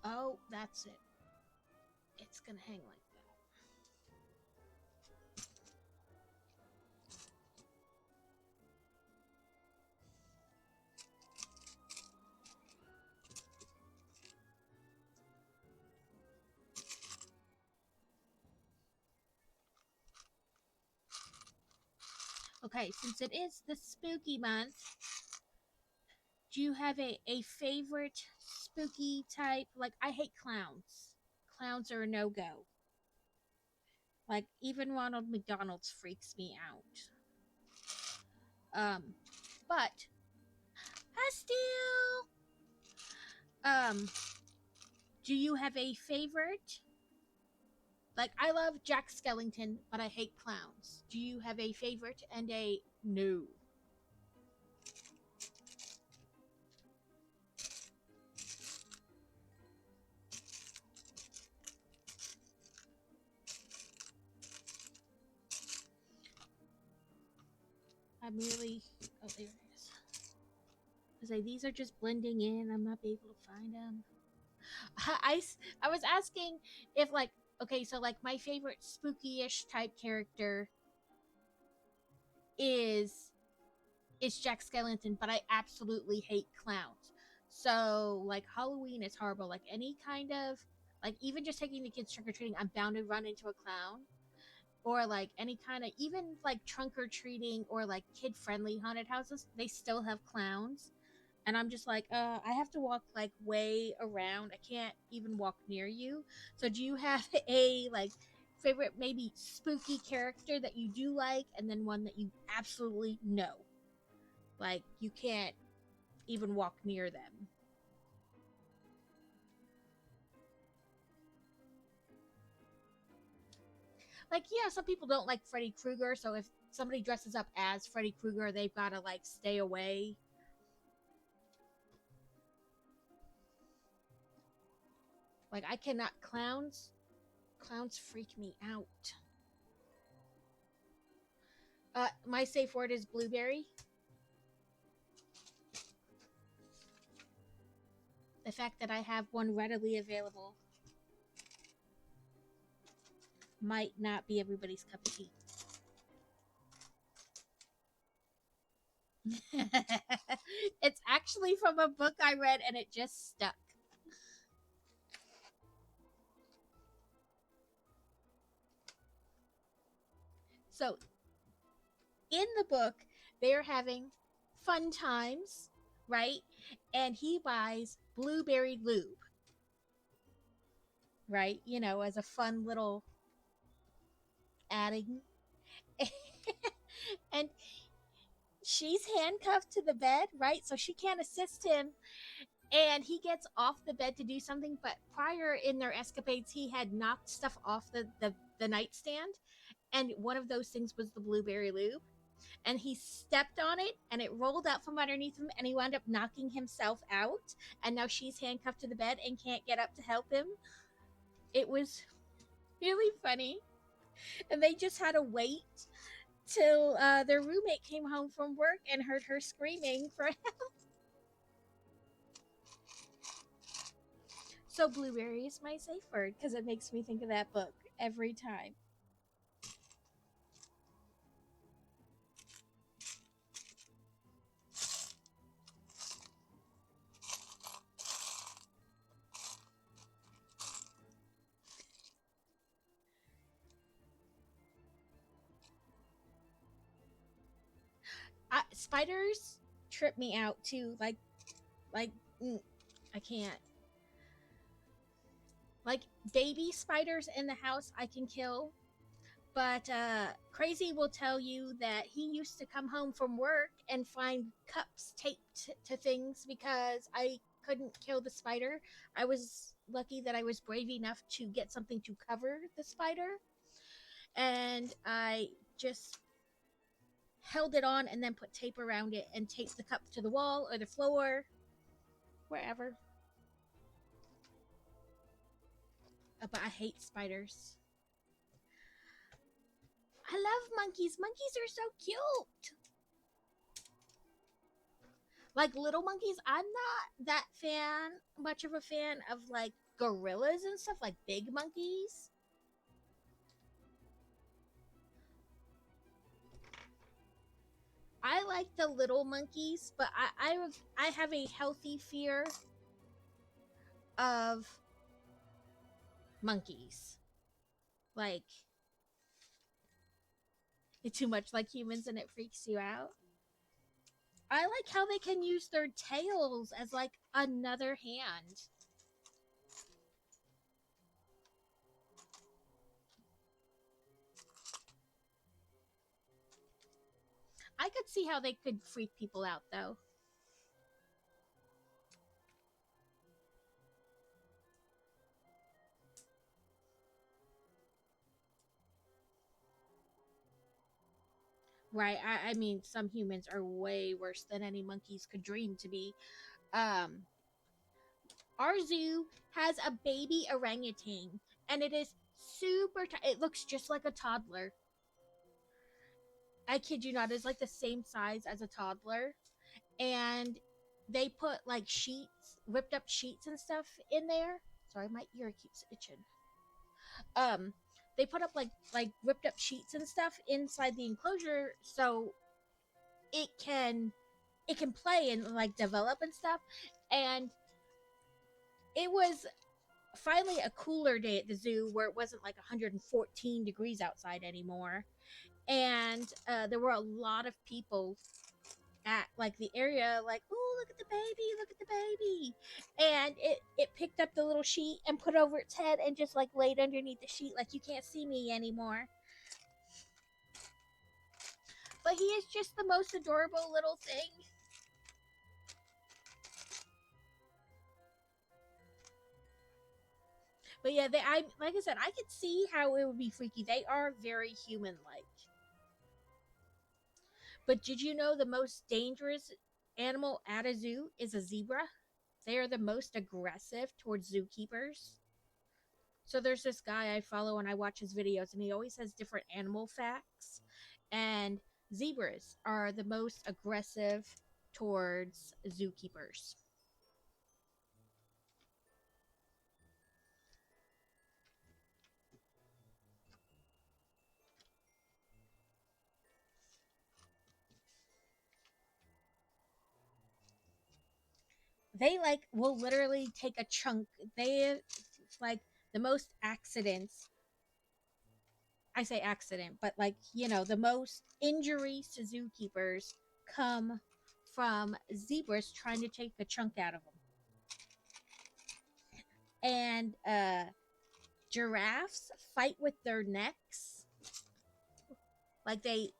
Oh, that's it. It's gonna hang like that. Okay, since it is the spooky month, do you have a favorite spooky type? Like, I hate clowns. Clowns are a no-go. Like, even Ronald McDonald's freaks me out. But I still do you have a favorite? Like, I love Jack Skellington, but I hate clowns. Do you have a favorite and a no? I'm really... Oh, there it is. I say, these are just blending in. I'm not able to find them. I was asking if, like, okay, so, like, my favorite spooky-ish type character is Jack Skellington, but I absolutely hate clowns. So, like, Halloween is horrible. Like, any kind of, like, even just taking the kids trick-or-treating, I'm bound to run into a clown. Or, like, any kind of, even, like, trunk-or-treating or, like, kid-friendly haunted houses, they still have clowns. And I'm just like, I have to walk, like, way around. I can't even walk near you. So do you have a, like, favorite maybe spooky character that you do like, and then one that you absolutely know? Like, you can't even walk near them. Like, yeah, some people don't like Freddy Krueger, so if somebody dresses up as Freddy Krueger, they've got to, like, stay away. Like, I cannot... Clowns freak me out. My safe word is blueberry. The fact that I have one readily available might not be everybody's cup of tea. It's actually from a book I read and it just stuck. So, in the book, they're having fun times, right? And he buys blueberry lube, right? You know, as a fun little adding. And she's handcuffed to the bed, right? So she can't assist him. And he gets off the bed to do something, but prior in their escapades, he had knocked stuff off the nightstand. And one of those things was the blueberry lube. and he stepped on it and it rolled out from underneath him and he wound up knocking himself out, and now she's handcuffed to the bed and can't get up to help him. It was really funny. And they just had to wait till their roommate came home from work and heard her screaming for help. So Blueberry is my safe word because it makes me think of that book every time. Spiders trip me out too. Like I can't. Like baby spiders in the house, I can kill. But Crazy will tell you that he used to come home from work and find cups taped to things because I couldn't kill the spider. I was lucky that I was brave enough to get something to cover the spider. And I just held it on and then put tape around it and taped the cup to the wall or the floor, wherever. But I hate spiders. I love monkeys. Monkeys are so cute. Like little monkeys, I'm not that much of a fan of like gorillas and stuff, like big monkeys. I like the little monkeys, but I have a healthy fear of monkeys. Like it's too much like humans and it freaks you out. I like how they can use their tails as like another hand. I could see how they could freak people out though. Right. I mean, some humans are way worse than any monkeys could dream to be. Um, our zoo has a baby orangutan, and it is it looks just like a toddler. I kid you not, it's like the same size as a toddler. And they put like sheets, ripped up sheets and stuff in there. Sorry, my ear keeps itching. Um, they put up like ripped up sheets and stuff inside the enclosure so it can play and like develop and stuff. And it was finally a cooler day at the zoo where it wasn't like 114 degrees outside anymore. And there were a lot of people at like the area, like, oh, look at the baby, look at the baby. And it picked up the little sheet and put over its head and just like laid underneath the sheet like, you can't see me anymore. But he is just the most adorable little thing. But yeah, I like I said, I could see how it would be freaky. They are very human-like. But did you know the most dangerous animal at a zoo is a zebra? They are the most aggressive towards zookeepers. So there's this guy I follow and I watch his videos, and he always has different animal facts. And zebras are the most aggressive towards zookeepers. They like will literally take a chunk. They like the most accidents. I say accident, but like, you know, the most injuries to zookeepers come from zebras trying to take a chunk out of them. And giraffes fight with their necks. Like they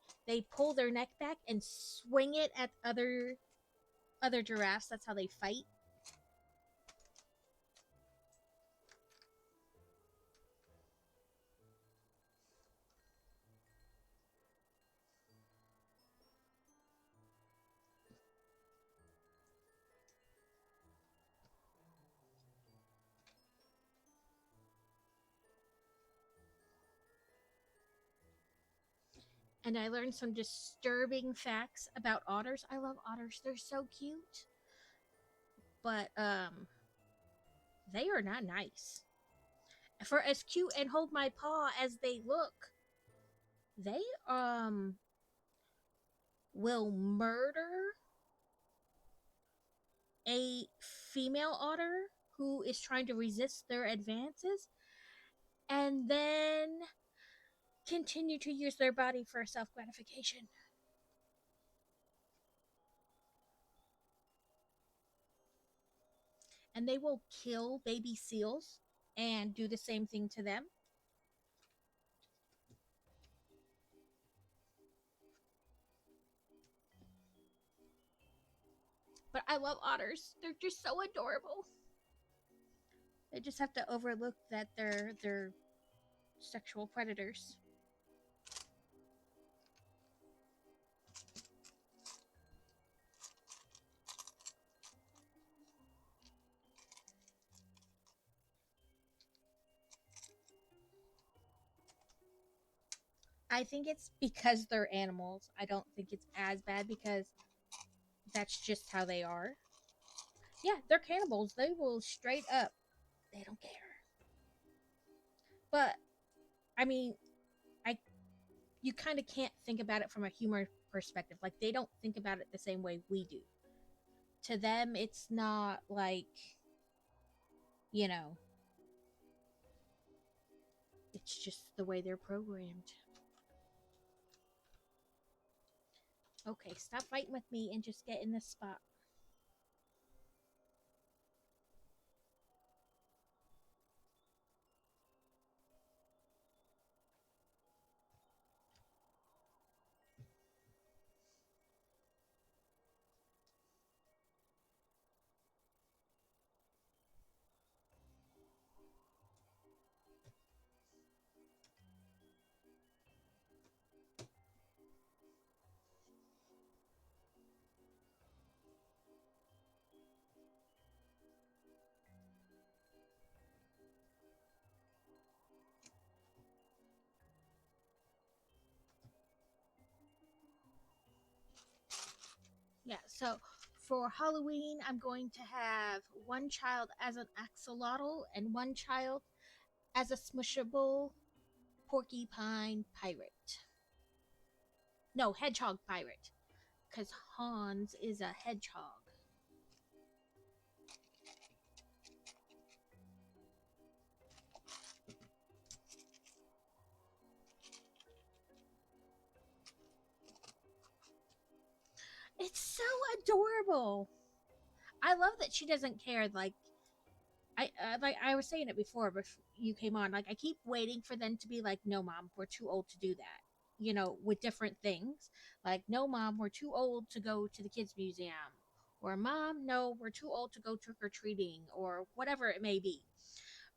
pull their neck back and swing it at other giraffes. That's how they fight. And I learned some disturbing facts about otters. I love otters. They're so cute. But they are not nice. For as cute and hold my paw as they look, they will murder a female otter who is trying to resist their advances and then continue to use their body for self gratification. And they will kill baby seals and do the same thing to them. But I love otters. They're just so adorable. They just have to overlook that they're sexual predators. I think it's because they're animals. I don't think it's as bad because that's just how they are. Yeah, they're cannibals. They will straight up. They don't care. But I mean, I you kind of can't think about it from a humor perspective. Like they don't think about it the same way we do. To them, it's not like, you know, it's just the way they're programmed. Okay, stop fighting with me and just get in this spot. Yeah, so for Halloween, I'm going to have one child as an axolotl and one child as a smushable porcupine pirate. No, hedgehog pirate, because Hans is a hedgehog. It's so adorable. I love that she doesn't care. Like I was saying it before you came on. Like I keep waiting for them to be like, "No, mom, we're too old to do that." You know, with different things. Like, "No, mom, we're too old to go to the kids museum." Or, "Mom, no, we're too old to go trick or treating," or whatever it may be.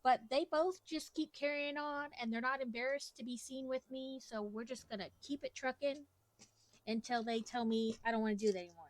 But they both just keep carrying on and they're not embarrassed to be seen with me, so we're just going to keep it trucking until they tell me I don't want to do that anymore.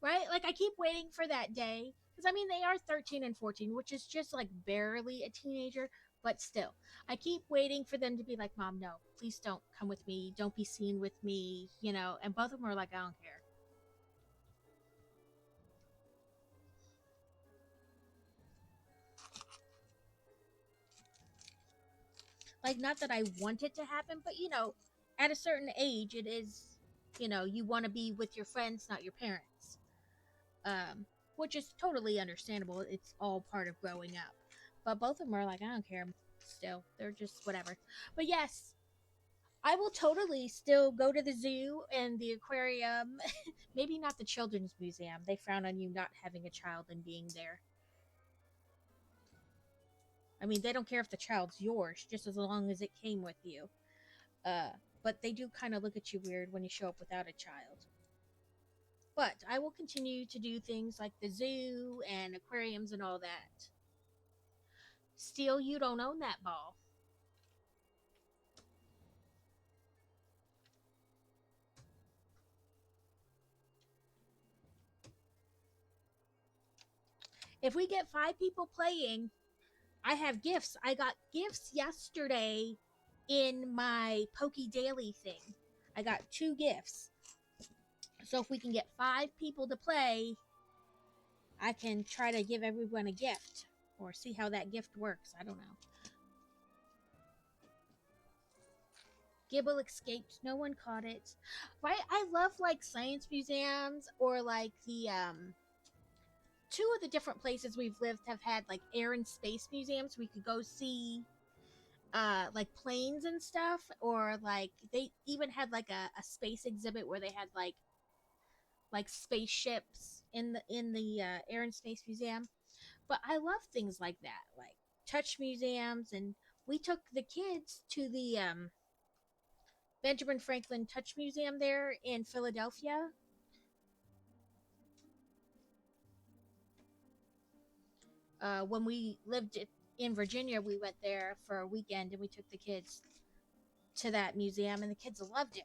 Right? Like I keep waiting for that day because I mean they are 13 and 14, which is just like barely a teenager, but still. I keep waiting for them to be like, "Mom, no, please don't come with me. Don't be seen with me," you know, and both of them are like, "I don't care." Like not that I want it to happen, but you know, at a certain age it is, you know, you want to be with your friends, not your parents. Which is totally understandable. It's all part of growing up. But both of them are like, "I don't care." Still, they're just whatever. But yes, I will totally still go to the zoo and the aquarium. Maybe not the children's museum. They frown on you not having a child and being there. I mean, they don't care if the child's yours, just as long as it came with you. Uh, but they do kind of look at you weird when you show up without a child. But I will continue to do things like the zoo and aquariums and all that. Still, you don't own that ball. If we get 5 people playing, I have gifts. I got gifts yesterday in my Pokey Daily thing. I got 2 gifts. So if we can get 5 people to play, I can try to give everyone a gift. Or see how that gift works. I don't know. Gibble escaped. No one caught it. Right? I love like science museums or like the 2 of the different places we've lived have had like air and space museums. We could go see like planes and stuff, or like they even had like a space exhibit where they had like spaceships in the air and space museum. But I love things like that, like touch museums. And we took the kids to the Benjamin Franklin Touch Museum there in Philadelphia. When we lived in Virginia, we went there for a weekend and we took the kids to that museum, and the kids loved it.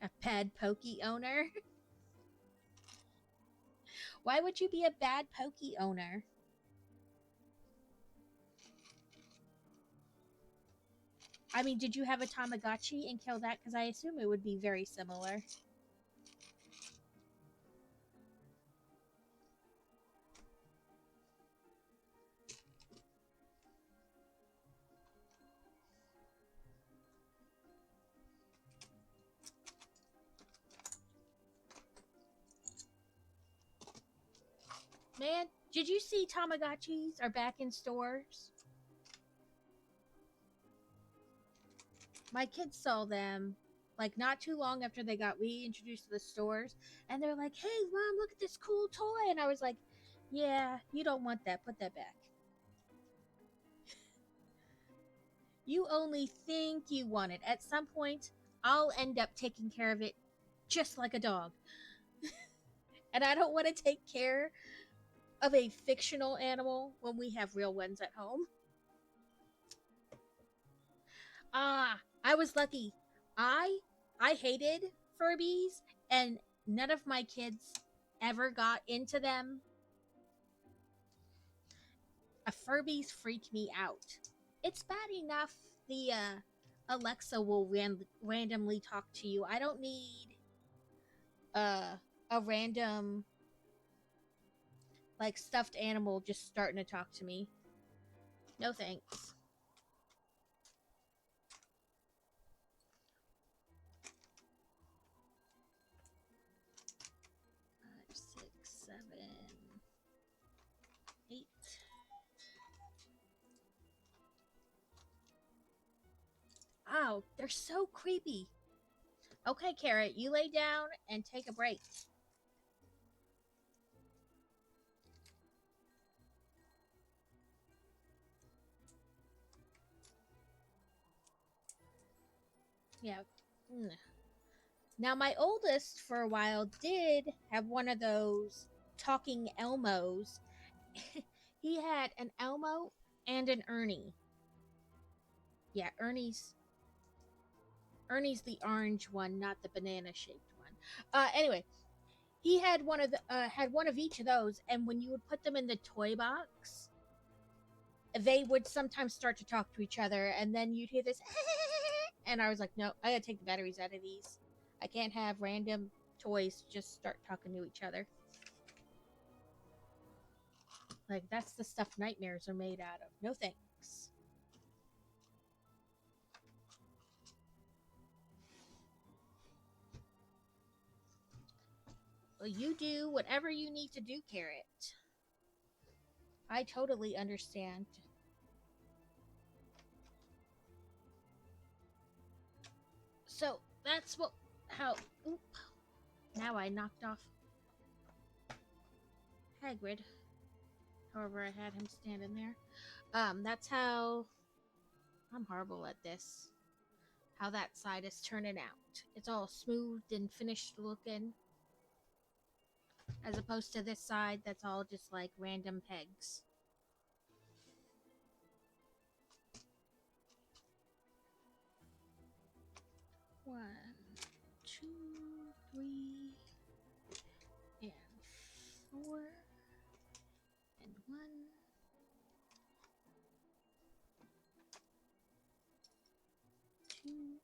A bad pokey owner? Why would you be a bad pokey owner? I mean, did you have a Tamagotchi and kill that? Because I assume it would be very similar. Man, did you see Tamagotchis are back in stores? My kids saw them like not too long after they got reintroduced to the stores, and they're like, "Hey, Mom, look at this cool toy." And I was like, "Yeah, you don't want that. Put that back. You only think you want it. At some point, I'll end up taking care of it just like a dog." And I don't want to take care of a fictional animal when we have real ones at home. I was lucky. I I hated Furbies, and none of my kids ever got into them. Furbies freak me out. It's bad enough the Alexa will randomly talk to you. I don't need a random like stuffed animal just starting to talk to me. No thanks. 5, 6, 7, 8. Oh, they're so creepy. Okay, Carrot, you lay down and take a break. Yeah. Now, my oldest for a while did have one of those talking Elmos. He had an Elmo and an Ernie. Yeah, Ernie's the orange one, not the banana shaped one. Anyway, he had one of each of those, and when you would put them in the toy box, they would sometimes start to talk to each other, and then you'd hear this, and I was like, no, I gotta take the batteries out of these. I can't have random toys just start talking to each other. Like, that's the stuff nightmares are made out of. No thanks. Well, you do whatever you need to do, Carrot. I totally understand. So, that's how... Oop. Now I knocked off Hagrid. However, I had him standing there. That's how... I'm horrible at this. How that side is turning out. It's all smooth and finished looking. As opposed to this side that's all just like random pegs. One, two, three, and four, and one, two,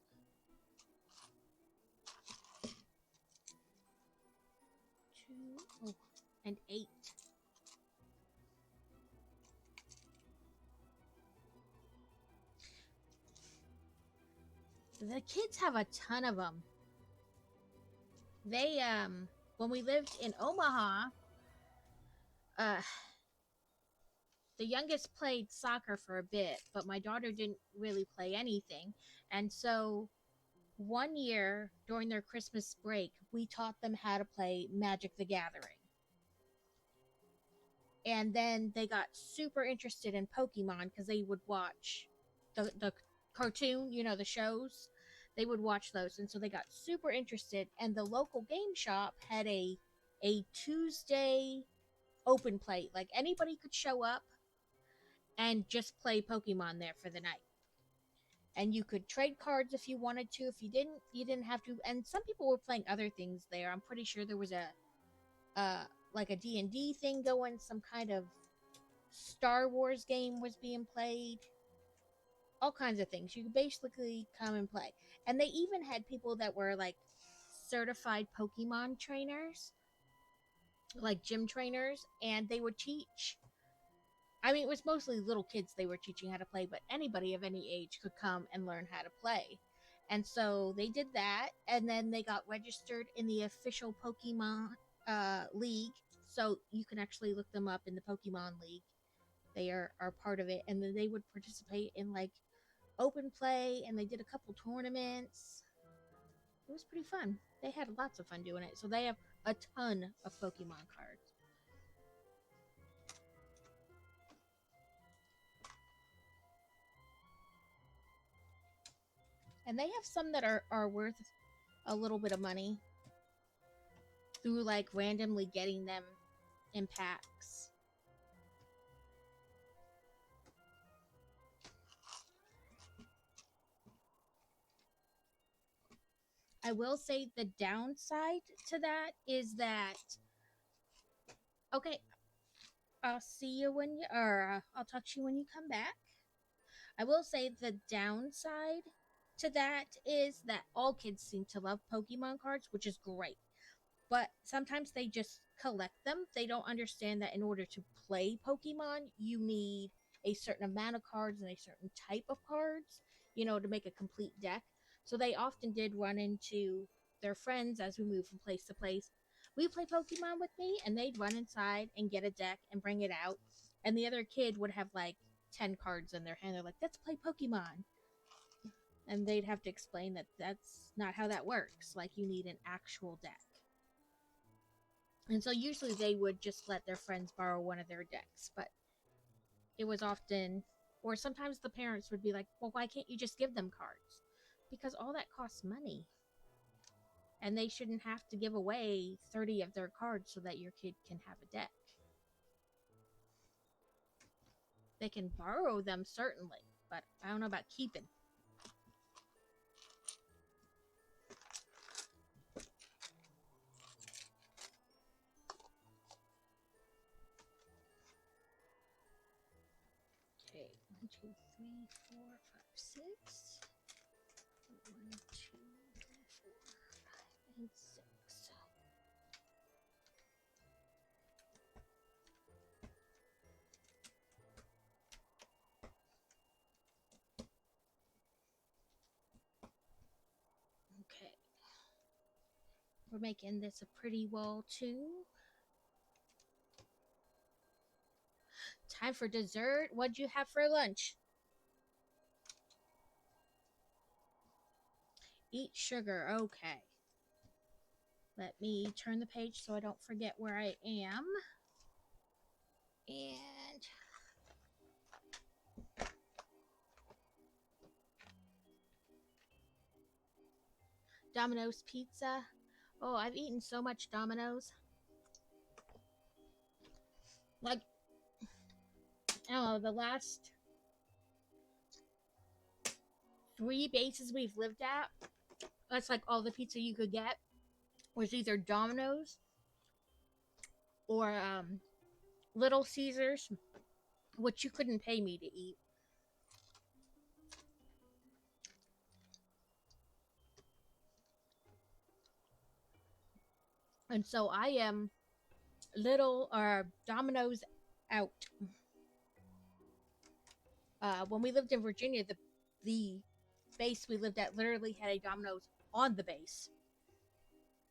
oh, and 8. The kids have a ton of them. They, when we lived in Omaha, the youngest played soccer for a bit, but my daughter didn't really play anything. And so one year during their Christmas break, we taught them how to play Magic the Gathering. And then they got super interested in Pokemon because they would watch the cartoon, you know, the shows. They would watch those, and so they got super interested. And the local game shop had a Tuesday open play, like anybody could show up and just play Pokemon there for the night. And you could trade cards if you wanted to. If you didn't, you didn't have to. And some people were playing other things there. I'm pretty sure there was like a D&D thing going, some kind of Star Wars game was being played. All kinds of things. You could basically come and play. And they even had people that were like certified Pokemon trainers, like gym trainers, and they would teach. I mean, it was mostly little kids they were teaching how to play, but anybody of any age could come and learn how to play. And so they did that, and then they got registered in the official Pokemon League. So you can actually look them up in the Pokemon League. They are part of it, and then they would participate in like open play, and they did a couple tournaments. It was pretty fun. They had lots of fun doing it. So they have a ton of Pokemon cards. And they have some that are worth a little bit of money through like randomly getting them in packs. I will say the downside to that is that, okay, I'll see you when you, or I'll talk to you when you come back. I will say the downside to that is that all kids seem to love Pokemon cards, which is great. But sometimes they just collect them. They don't understand that in order to play Pokemon, you need a certain amount of cards and a certain type of cards, you know, to make a complete deck. So they often did run into their friends as we moved from place to place. We play Pokemon with me, and they'd run inside and get a deck and bring it out. And the other kid would have like 10 cards in their hand. They're like, let's play Pokemon. And they'd have to explain that that's not how that works. Like, you need an actual deck. And so usually they would just let their friends borrow one of their decks. But it was often, or sometimes the parents would be like, well, why can't you just give them cards? Because all that costs money. And they shouldn't have to give away 30 of their cards so that your kid can have a deck. They can borrow them, certainly, but I don't know about keeping. Okay, 1, 2, 3, 4, 5, 6. 1, 2, 3, 4, 5, and 6. Okay. We're making this a pretty wall too. Time for dessert. What'd you have for lunch? Eat sugar. Okay. Let me turn the page so I don't forget where I am. And Domino's pizza. Oh, I've eaten so much Domino's. Like, oh, the last 3 bases we've lived at, that's like all the pizza you could get was either Domino's or Little Caesars, which you couldn't pay me to eat. And so I am little Domino's out. When we lived in Virginia, the base we lived at literally had a Domino's on the base.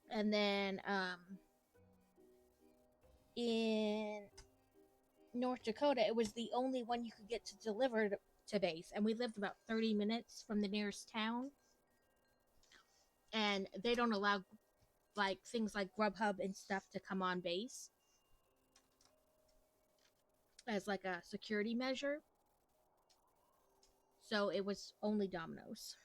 And then in North Dakota, it was the only one you could get to deliver to base, and we lived about 30 minutes from the nearest town. And they don't allow like things like Grubhub and stuff to come on base as like a security measure. So it was only Domino's.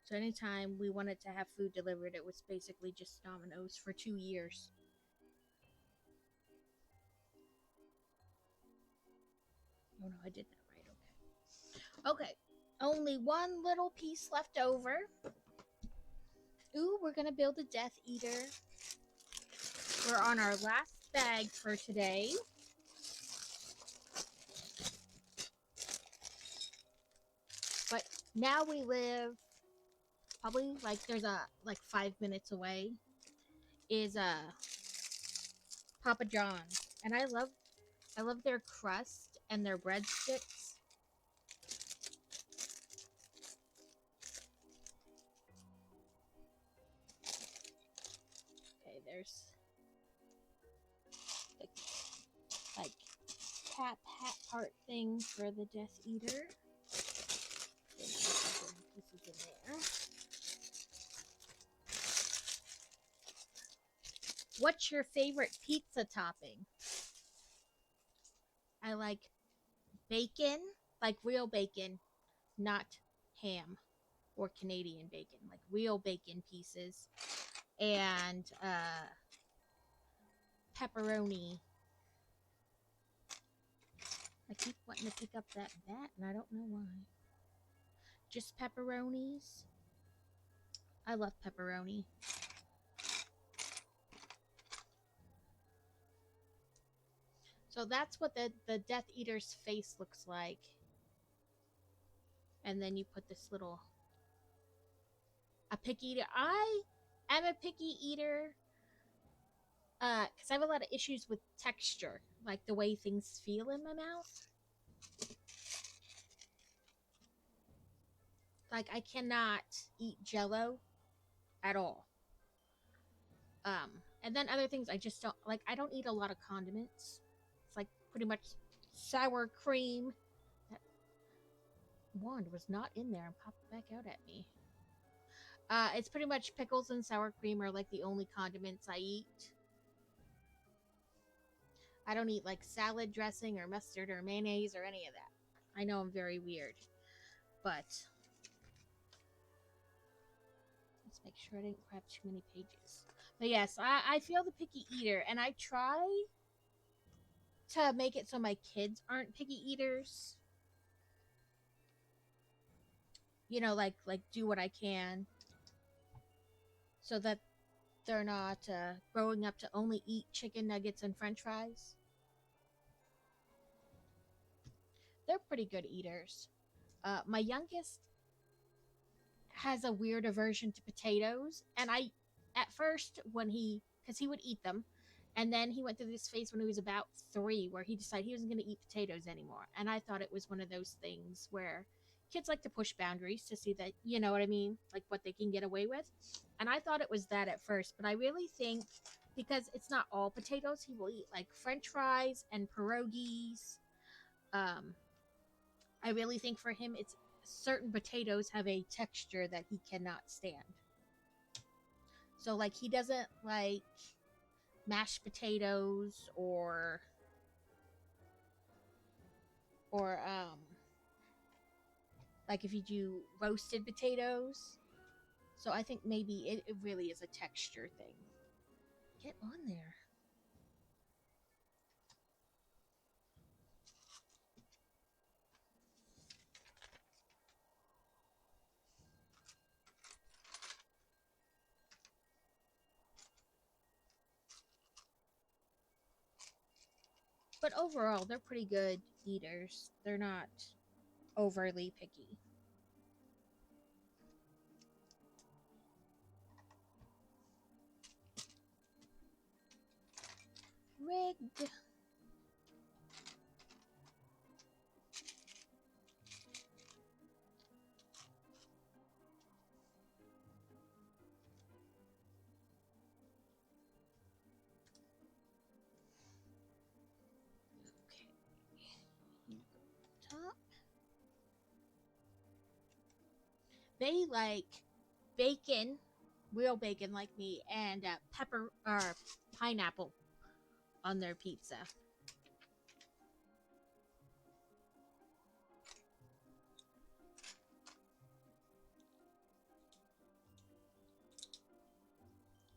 So anytime we wanted to have food delivered, it was basically just Domino's for 2 years. Oh no, I did that right. Okay. Okay. Only one little piece left over. Ooh, we're gonna build a Death Eater. We're on our last bag for today. But now we live probably like there's a like 5 minutes away is Papa John's, and I love their crust and their breadsticks. Okay, there's the like cap hat part thing for the Death Eater. This is in there. What's your favorite pizza topping? I like bacon, like real bacon, not ham or Canadian bacon, like real bacon pieces, and pepperoni. I keep wanting to pick up that bat, and I don't know why. Just pepperonis. I love pepperoni. So that's what the Death Eater's face looks like. And then you put this little... A picky eater. I am a picky eater because I have a lot of issues with texture, like the way things feel in my mouth. Like I cannot eat Jello at all. And then other things I just don't like. I don't eat a lot of condiments. It's like pretty much sour cream. That wand was not in there and popped back out at me. It's pretty much pickles and sour cream are like the only condiments I eat. I don't eat like salad dressing or mustard or mayonnaise or any of that. I know I'm very weird, but let's make sure I didn't grab too many pages. But yes, I feel the picky eater, and I try to make it so my kids aren't picky eaters. You know, like do what I can so that they're not growing up to only eat chicken nuggets and French fries. They're pretty good eaters. My youngest has a weird aversion to potatoes, and I, at first, because he would eat them, and then he went through this phase when he was about 3 where he decided he wasn't going to eat potatoes anymore. And I thought it was one of those things where kids like to push boundaries to see that, you know what I mean, like what they can get away with. And I thought it was that at first, but I really think because it's not all potatoes, he will eat like French fries and pierogies. I really think for him, it's certain potatoes have a texture that he cannot stand. So like he doesn't like mashed potatoes or like if you do roasted potatoes. So I think maybe it really is a texture thing. Get on there. But overall, they're pretty good eaters. They're not overly picky. Rigged. Top. They like bacon, real bacon like me, and pepper or pineapple on their pizza.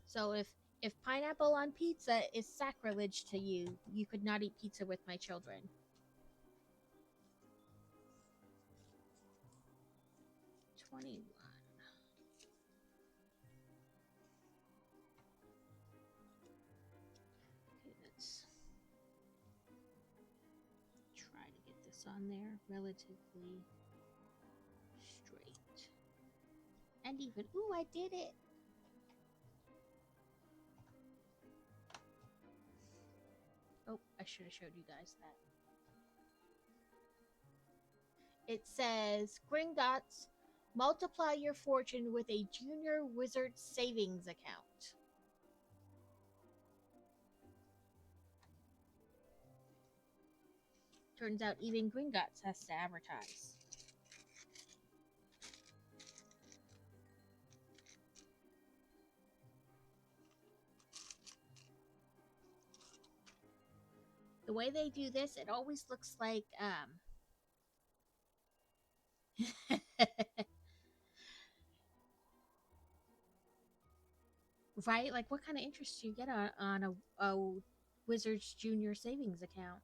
So if pineapple on pizza is sacrilege to you, you could not eat pizza with my children. 21. Okay, let's try to get this on there relatively straight. And even, ooh, I did it! Oh, I should have showed you guys that. It says, Gringott's multiply your fortune with a junior wizard savings account. Turns out even Gringott has to advertise. The way they do this, it always looks like right? Like, what kind of interest do you get on a Wizards Junior savings account?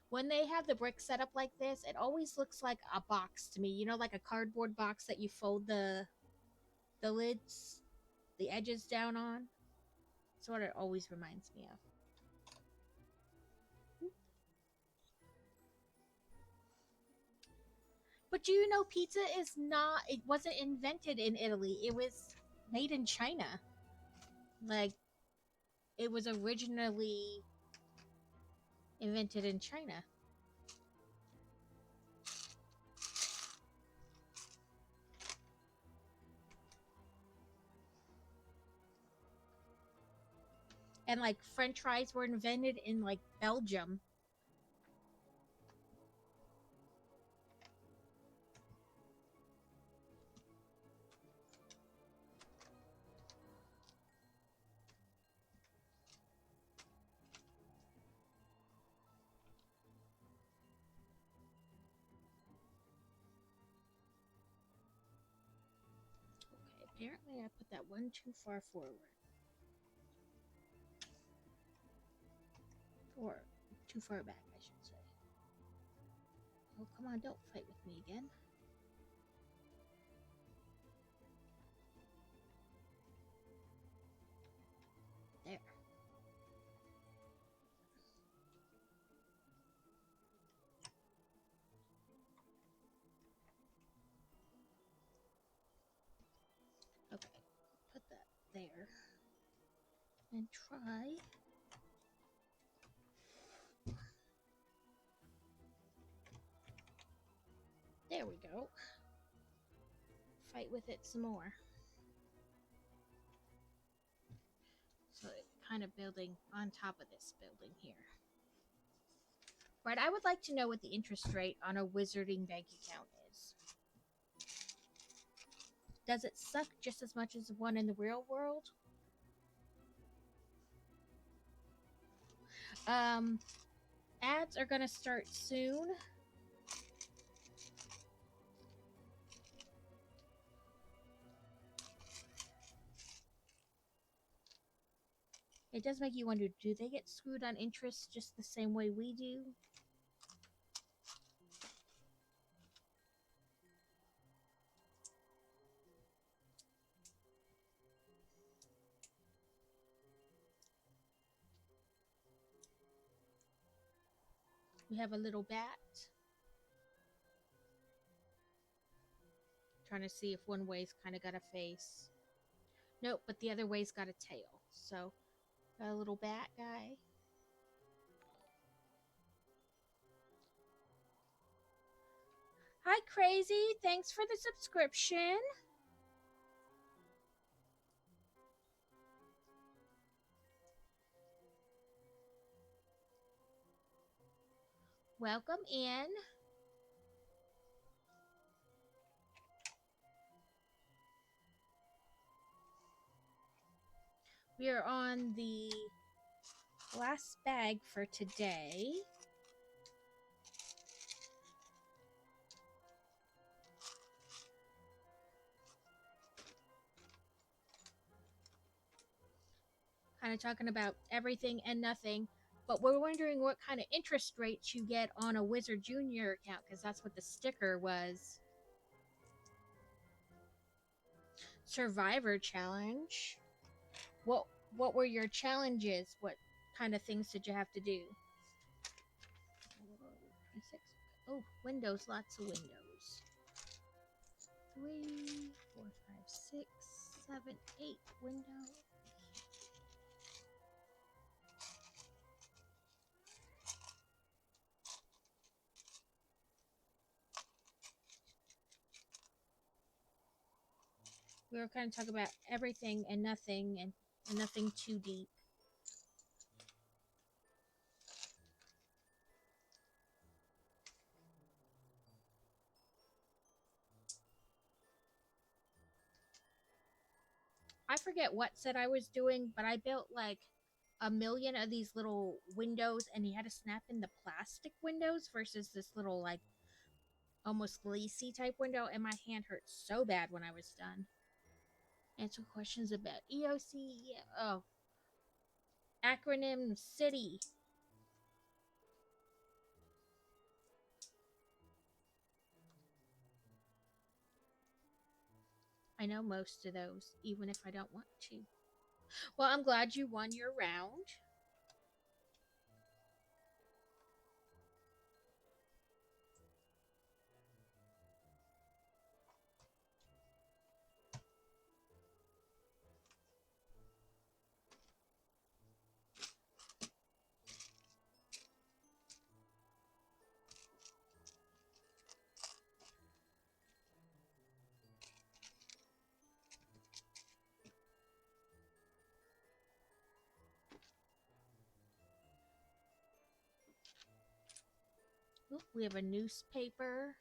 When they have the brick set up like this, it always looks like a box to me. You know, like a cardboard box that you fold the lids, the edges down on. That's what it always reminds me of. But do you know pizza is not, it wasn't invented in Italy. It was made in China. Like, it was originally invented in China. And like French fries were invented in like Belgium. Okay, apparently I put that one too far forward. Or too far back, I should say. Oh, come on, don't fight with me again. There. Okay, put that there. And try. There we go. Fight with it some more. So it kind of building on top of this building here. Right, I would like to know what the interest rate on a wizarding bank account is. Does it suck just as much as the one in the real world? Ads are gonna start soon. It does make you wonder, do they get screwed on interest just the same way we do? We have a little bat. Trying to see if one way's kind of got a face. Nope, but the other way's got a tail. So, got a little bat guy. Hi, Crazy. Thanks for the subscription. Welcome in. We are on the last bag for today. Kind of talking about everything and nothing, but we're wondering what kind of interest rates you get on a Wizard Junior account, because that's what the sticker was. Survivor challenge. What were your challenges? What kind of things did you have to do? 26. Oh, windows, lots of windows. 3, 4, 5, 6, 7, 8 windows. We were kind of talking about everything and nothing too deep. I forget what set I was doing, but I built like a million of these little windows, and you had to snap in the plastic windows versus this little like almost lacy type window, and my hand hurt so bad when I was done. Answer questions about EOC. Oh, acronym city. I know most of those, even if I don't want to. Well, I'm glad you won your round. Ooh, we have a newspaper.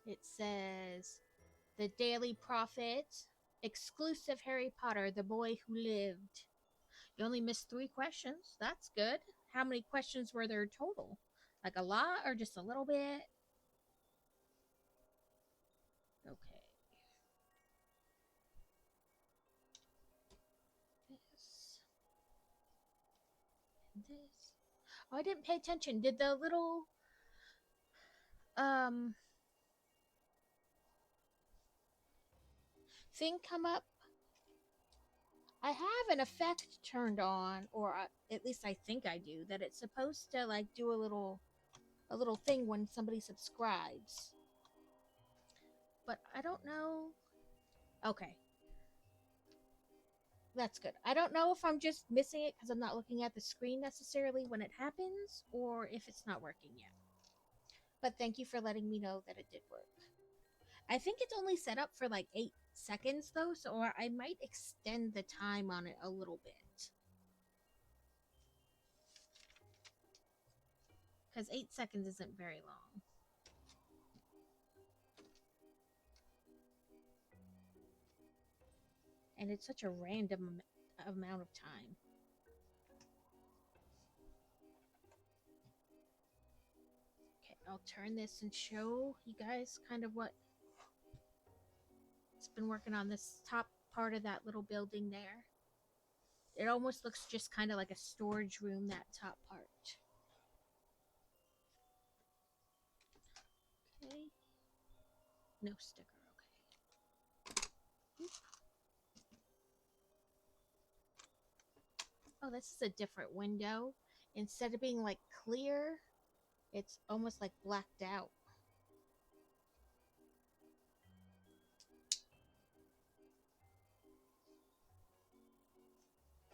It says The Daily Prophet, exclusive Harry Potter, The Boy Who Lived. You only missed 3 questions. That's good. How many questions were there total? Like a lot or just a little bit? Okay. This. And this. Oh, I didn't pay attention. Did the little thing come up? I have an effect turned on, or at least I think I do, that it's supposed to like do a little thing when somebody subscribes. But I don't know. Okay. That's good. I don't know if I'm just missing it because I'm not looking at the screen necessarily when it happens, or if it's not working yet. But thank you for letting me know that it did work. I think it's only set up for like 8 seconds though, so I might extend the time on it a little bit. Because 8 seconds isn't very long. And it's such a random amount of time. Okay, I'll turn this and show you guys kind of what's that's been working on this top part of that little building there. It almost looks just kind of like a storage room, that top part. Okay. No sticker, okay. Oh, this is a different window. Instead of being like clear, it's almost like blacked out.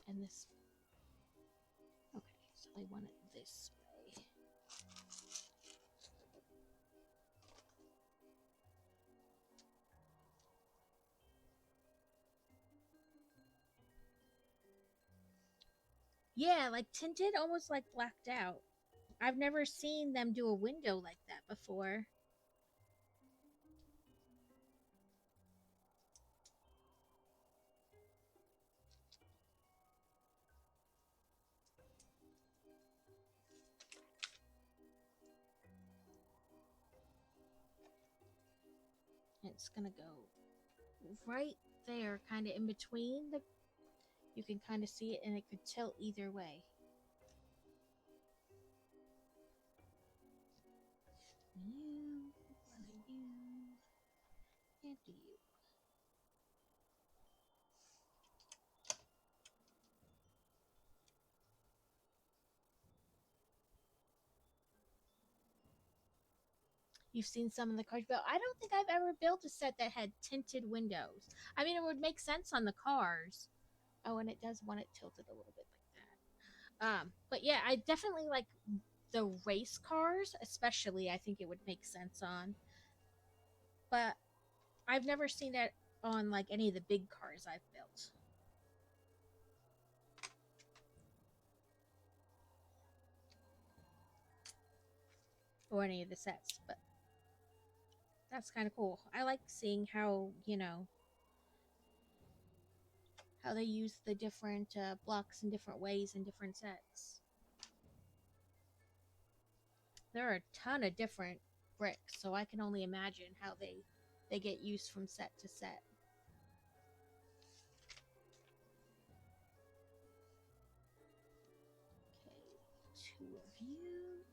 And this, okay, so I want it this way. Yeah, like tinted, almost like blacked out. I've never seen them do a window like that before. It's gonna go right there, kind of in between the. You can kind of see it, and it could tilt either way. You, and you. You've seen some in the cars, but I don't think I've ever built a set that had tinted windows. I mean, it would make sense on the cars. Oh, and it does want it tilted a little bit like that. But yeah, I definitely like the race cars, especially. I think it would make sense on. But I've never seen it on like any of the big cars I've built. Or any of the sets, but that's kind of cool. I like seeing how, how they use the different blocks in different ways in different sets. There are a ton of different bricks, so I can only imagine how they get used from set to set. Okay, two of you.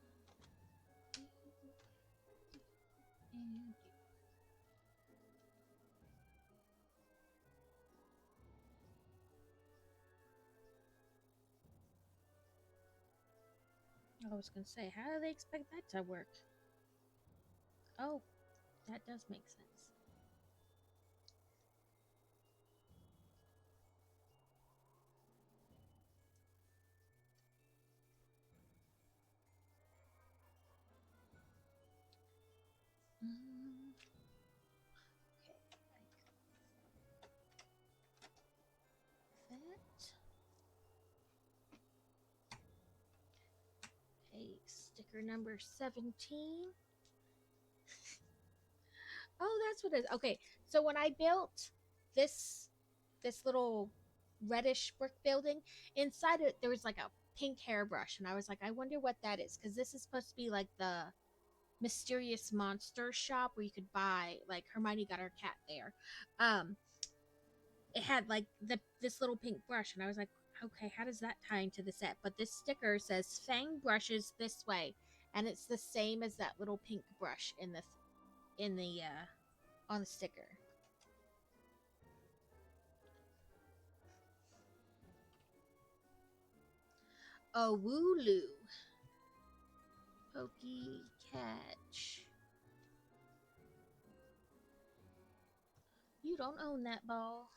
And you. I was going to say, how do they expect that to work? Oh, that does make sense. Okay, like that. Okay, sticker number 17. Oh, that's what it is. Okay, so when I built this little reddish brick building, inside it there was like a pink hairbrush, and I was like, I wonder what that is, because this is supposed to be like the mysterious monster shop where you could buy, like, Hermione got her cat there. It had like this little pink brush, and I was like, okay, how does that tie into the set? But this sticker says Fang brushes this way, and it's the same as that little pink brush in the on the sticker. A Wooloo. Pokey catch. You don't own that ball.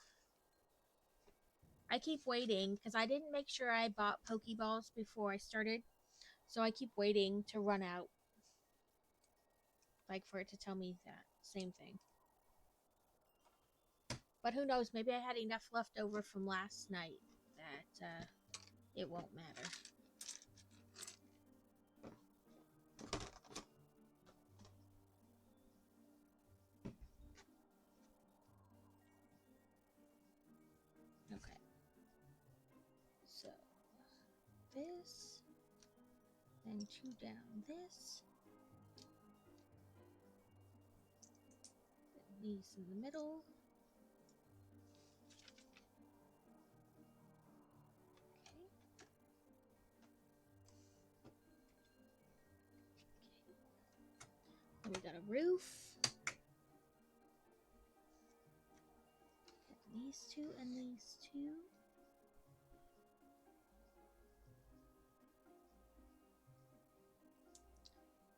I keep waiting because I didn't make sure I bought Pokeballs before I started. So I keep waiting to run out. Like for it to tell me that same thing. But who knows? Maybe I had enough left over from last night that it won't matter. Okay. So this, then two down this. Then these in the middle. we got a roof. These two and these two.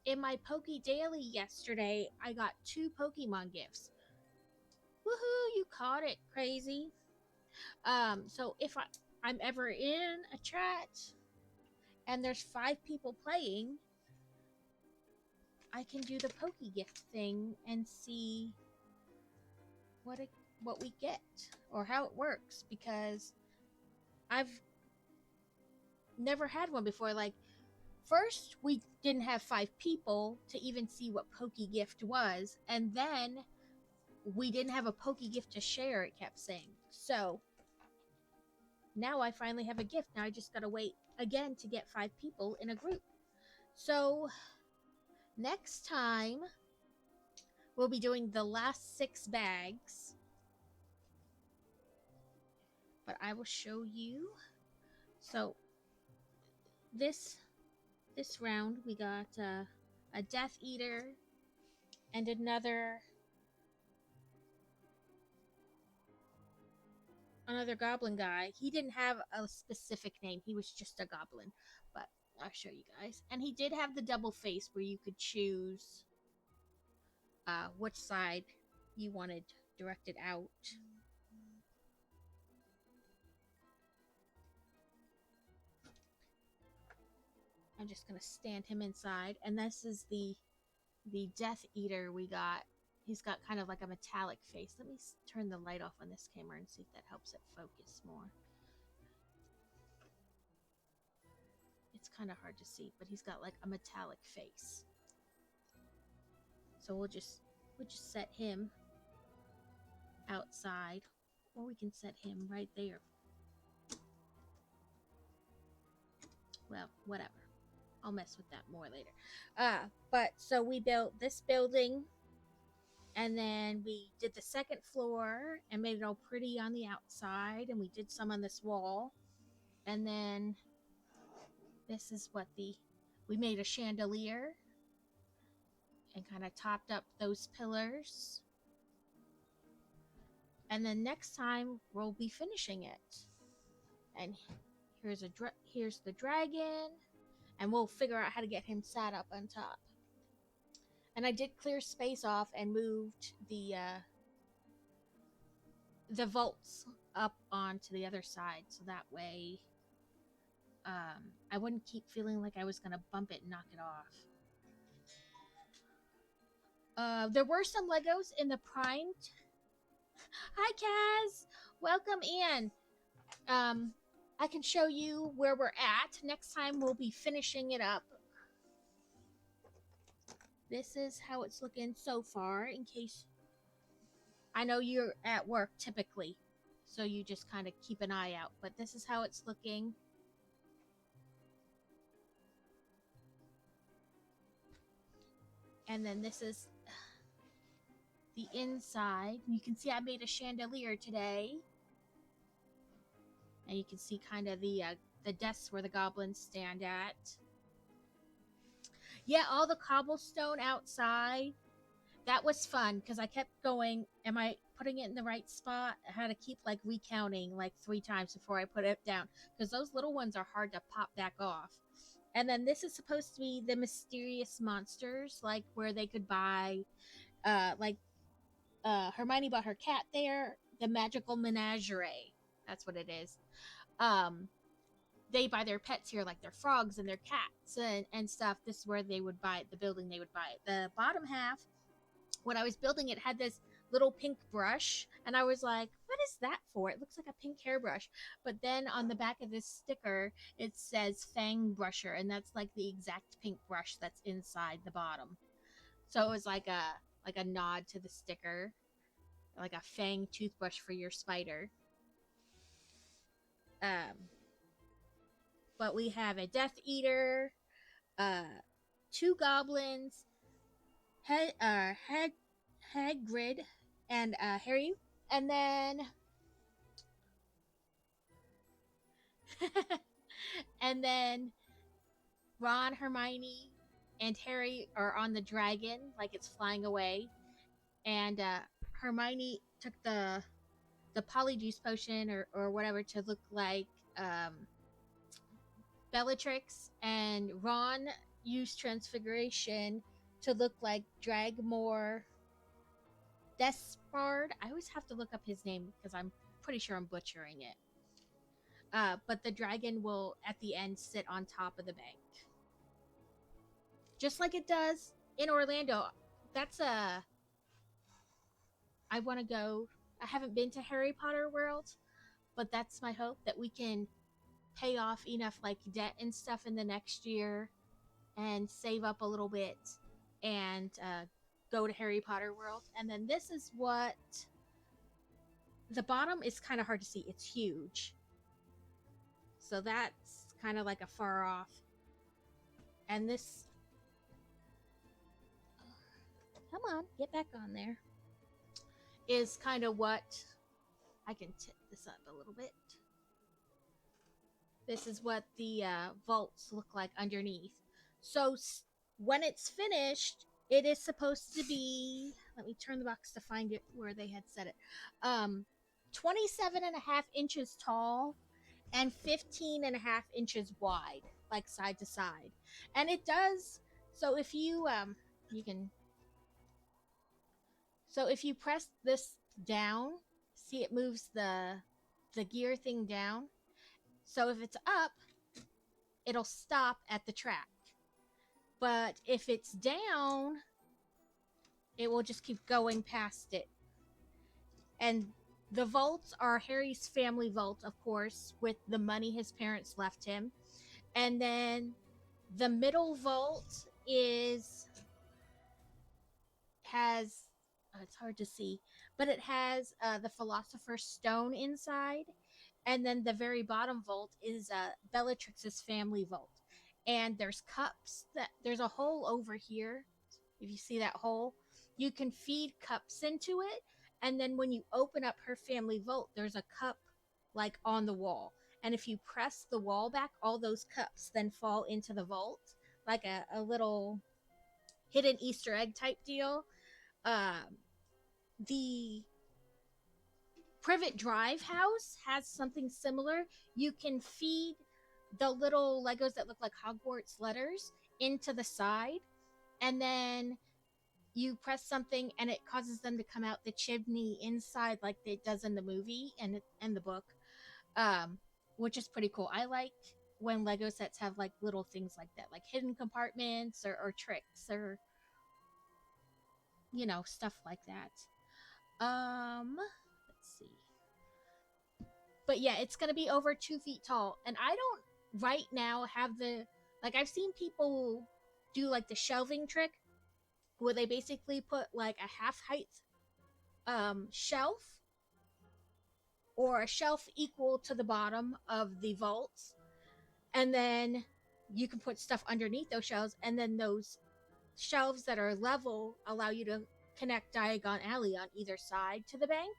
In my Poke Daily yesterday, I got 2 Pokemon gifts. Woohoo! You caught it, crazy. So if I'm ever in a chat and there's 5 people playing, I can do the Poke Gift thing and see what we get or how it works, because I've never had one before. Like, first we didn't have 5 people to even see what Poke Gift was, and then we didn't have a Poke Gift to share, it kept saying. So now I finally have a gift. Now I just gotta wait again to get 5 people in a group. So next time we'll be doing the last 6 bags, but I will show you. So this round we got a Death Eater and another goblin guy. He didn't have a specific name. He was just a goblin, but I'll show you guys. And he did have the double face where you could choose which side you wanted directed out. I'm just gonna stand him inside, and this is the Death Eater we got. He's got kind of like a metallic face. Let me turn the light off on this camera and see if that helps it focus more. It's kind of hard to see, but he's got like a metallic face. So we'll just set him outside, or we can set him right there. Well, whatever. I'll mess with that more later. But so we built this building, and then we did the second floor and made it all pretty on the outside, and we did some on this wall. And then this is what we made a chandelier and kind of topped up those pillars. And then next time we'll be finishing it. And here's the dragon, and we'll figure out how to get him sat up on top. And I did clear space off and moved the vaults up onto the other side, so that way I wouldn't keep feeling like I was gonna bump it and knock it off. There were some Legos in the primed. Hi, Kaz! Welcome in. I can show you where we're at. Next time we'll be finishing it up. This is how it's looking so far, in case... I know you're at work typically, so you just kind of keep an eye out, but this is how it's looking. And then this is the inside. You can see I made a chandelier today. And you can see kind of the desks where the goblins stand at. Yeah, all the cobblestone outside. That was fun, because I kept going, am I putting it in the right spot? I had to keep like recounting like 3 times before I put it down, because those little ones are hard to pop back off. And then this is supposed to be the mysterious monsters, like where they could buy, Hermione bought her cat there, the magical menagerie. That's what it is. They buy their pets here, like their frogs and their cats and stuff. This is where they would buy it, the building they would buy it. The bottom half, when I was building it, had this little pink brush, and I was like, what is that for? It looks like a pink hairbrush. But then on the back of this sticker, it says Fang Brusher, and that's like the exact pink brush that's inside the bottom. So it was like a nod to the sticker, like a fang toothbrush for your spider. But we have a Death Eater, 2 goblins, Hagrid, and Harry, and then and then Ron, Hermione, and Harry are on the dragon, like it's flying away, and Hermione took the polyjuice potion or whatever to look like Bellatrix, and Ron used transfiguration to look like Dragmore Despard. I always have to look up his name because I'm pretty sure I'm butchering it. But the dragon will at the end sit on top of the bank, just like it does in Orlando. That's a I want to go. I haven't been to Harry Potter World, but that's my hope that we can pay off enough like debt and stuff in the next year and save up a little bit and go to Harry Potter World. And then this is what the bottom is kind of hard to see. It's huge. So that's kind of like a far off. And this, come on, get back on there, is kind of what I can tip this up a little bit. This is what the vaults look like underneath. So when it's finished, it is supposed to be, let me turn the box to find it where they had said it, 27.5 inches tall and 15.5 inches wide, like side to side. And it does, so if you, you can, so if you press this down, see it moves the gear thing down. So if it's up, it'll stop at the track. But if it's down, it will just keep going past it. And the vaults are Harry's family vault, of course, with the money his parents left him. And then the middle vault has it's hard to see, but it has the Philosopher's Stone inside. And then the very bottom vault is Bellatrix's family vault. And there's cups, there's a hole over here. If you see that hole, you can feed cups into it. And then when you open up her family vault, there's a cup like on the wall. And if you press the wall back, all those cups then fall into the vault, like a little hidden Easter egg type deal. The Privet Drive house has something similar. You can feed the little Legos that look like Hogwarts letters into the side, and then you press something and it causes them to come out the chimney inside like it does in the movie and the book, which is pretty cool. I like when Lego sets have like little things like that, like hidden compartments or tricks or stuff like that. Let's see. But yeah, it's gonna be over 2 feet tall, and I don't right now have the I've seen people do like the shelving trick where they basically put like a half height shelf or a shelf equal to the bottom of the vaults, and then you can put stuff underneath those shelves, and then those shelves that are level allow you to connect Diagon Alley on either side to the bank.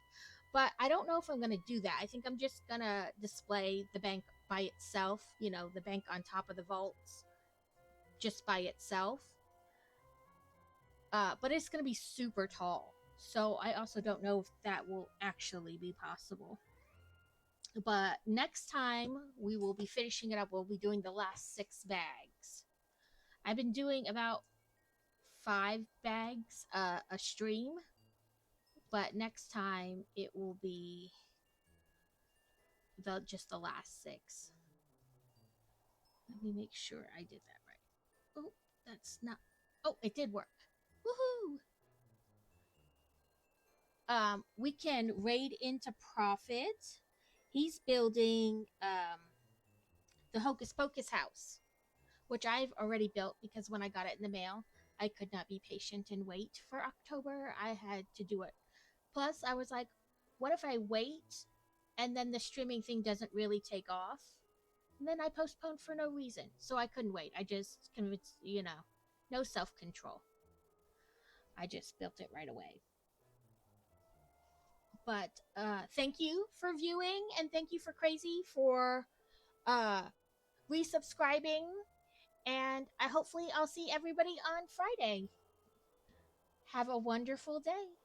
But I don't know if I'm going to do that. I think I'm just going to display the bank by itself, the bank on top of the vaults just by itself. But it's going to be super tall. So I also don't know if that will actually be possible. But next time we will be finishing it up. We'll be doing the last 6 bags. I've been doing about 5 bags a stream. But next time it will be just the last 6. Let me make sure I did that right. Oh, that's not. Oh, it did work. Woohoo! We can raid into Profit. He's building the Hocus Pocus house, which I've already built because when I got it in the mail, I could not be patient and wait for October. I had to do it. Plus, I was like, what if I wait and then the streaming thing doesn't really take off? And then I postponed for no reason. So I couldn't wait. I just convinced, no self-control. I just built it right away. But thank you for viewing, and thank you for Crazy for resubscribing And I hopefully I'll see everybody on Friday. Have a wonderful day.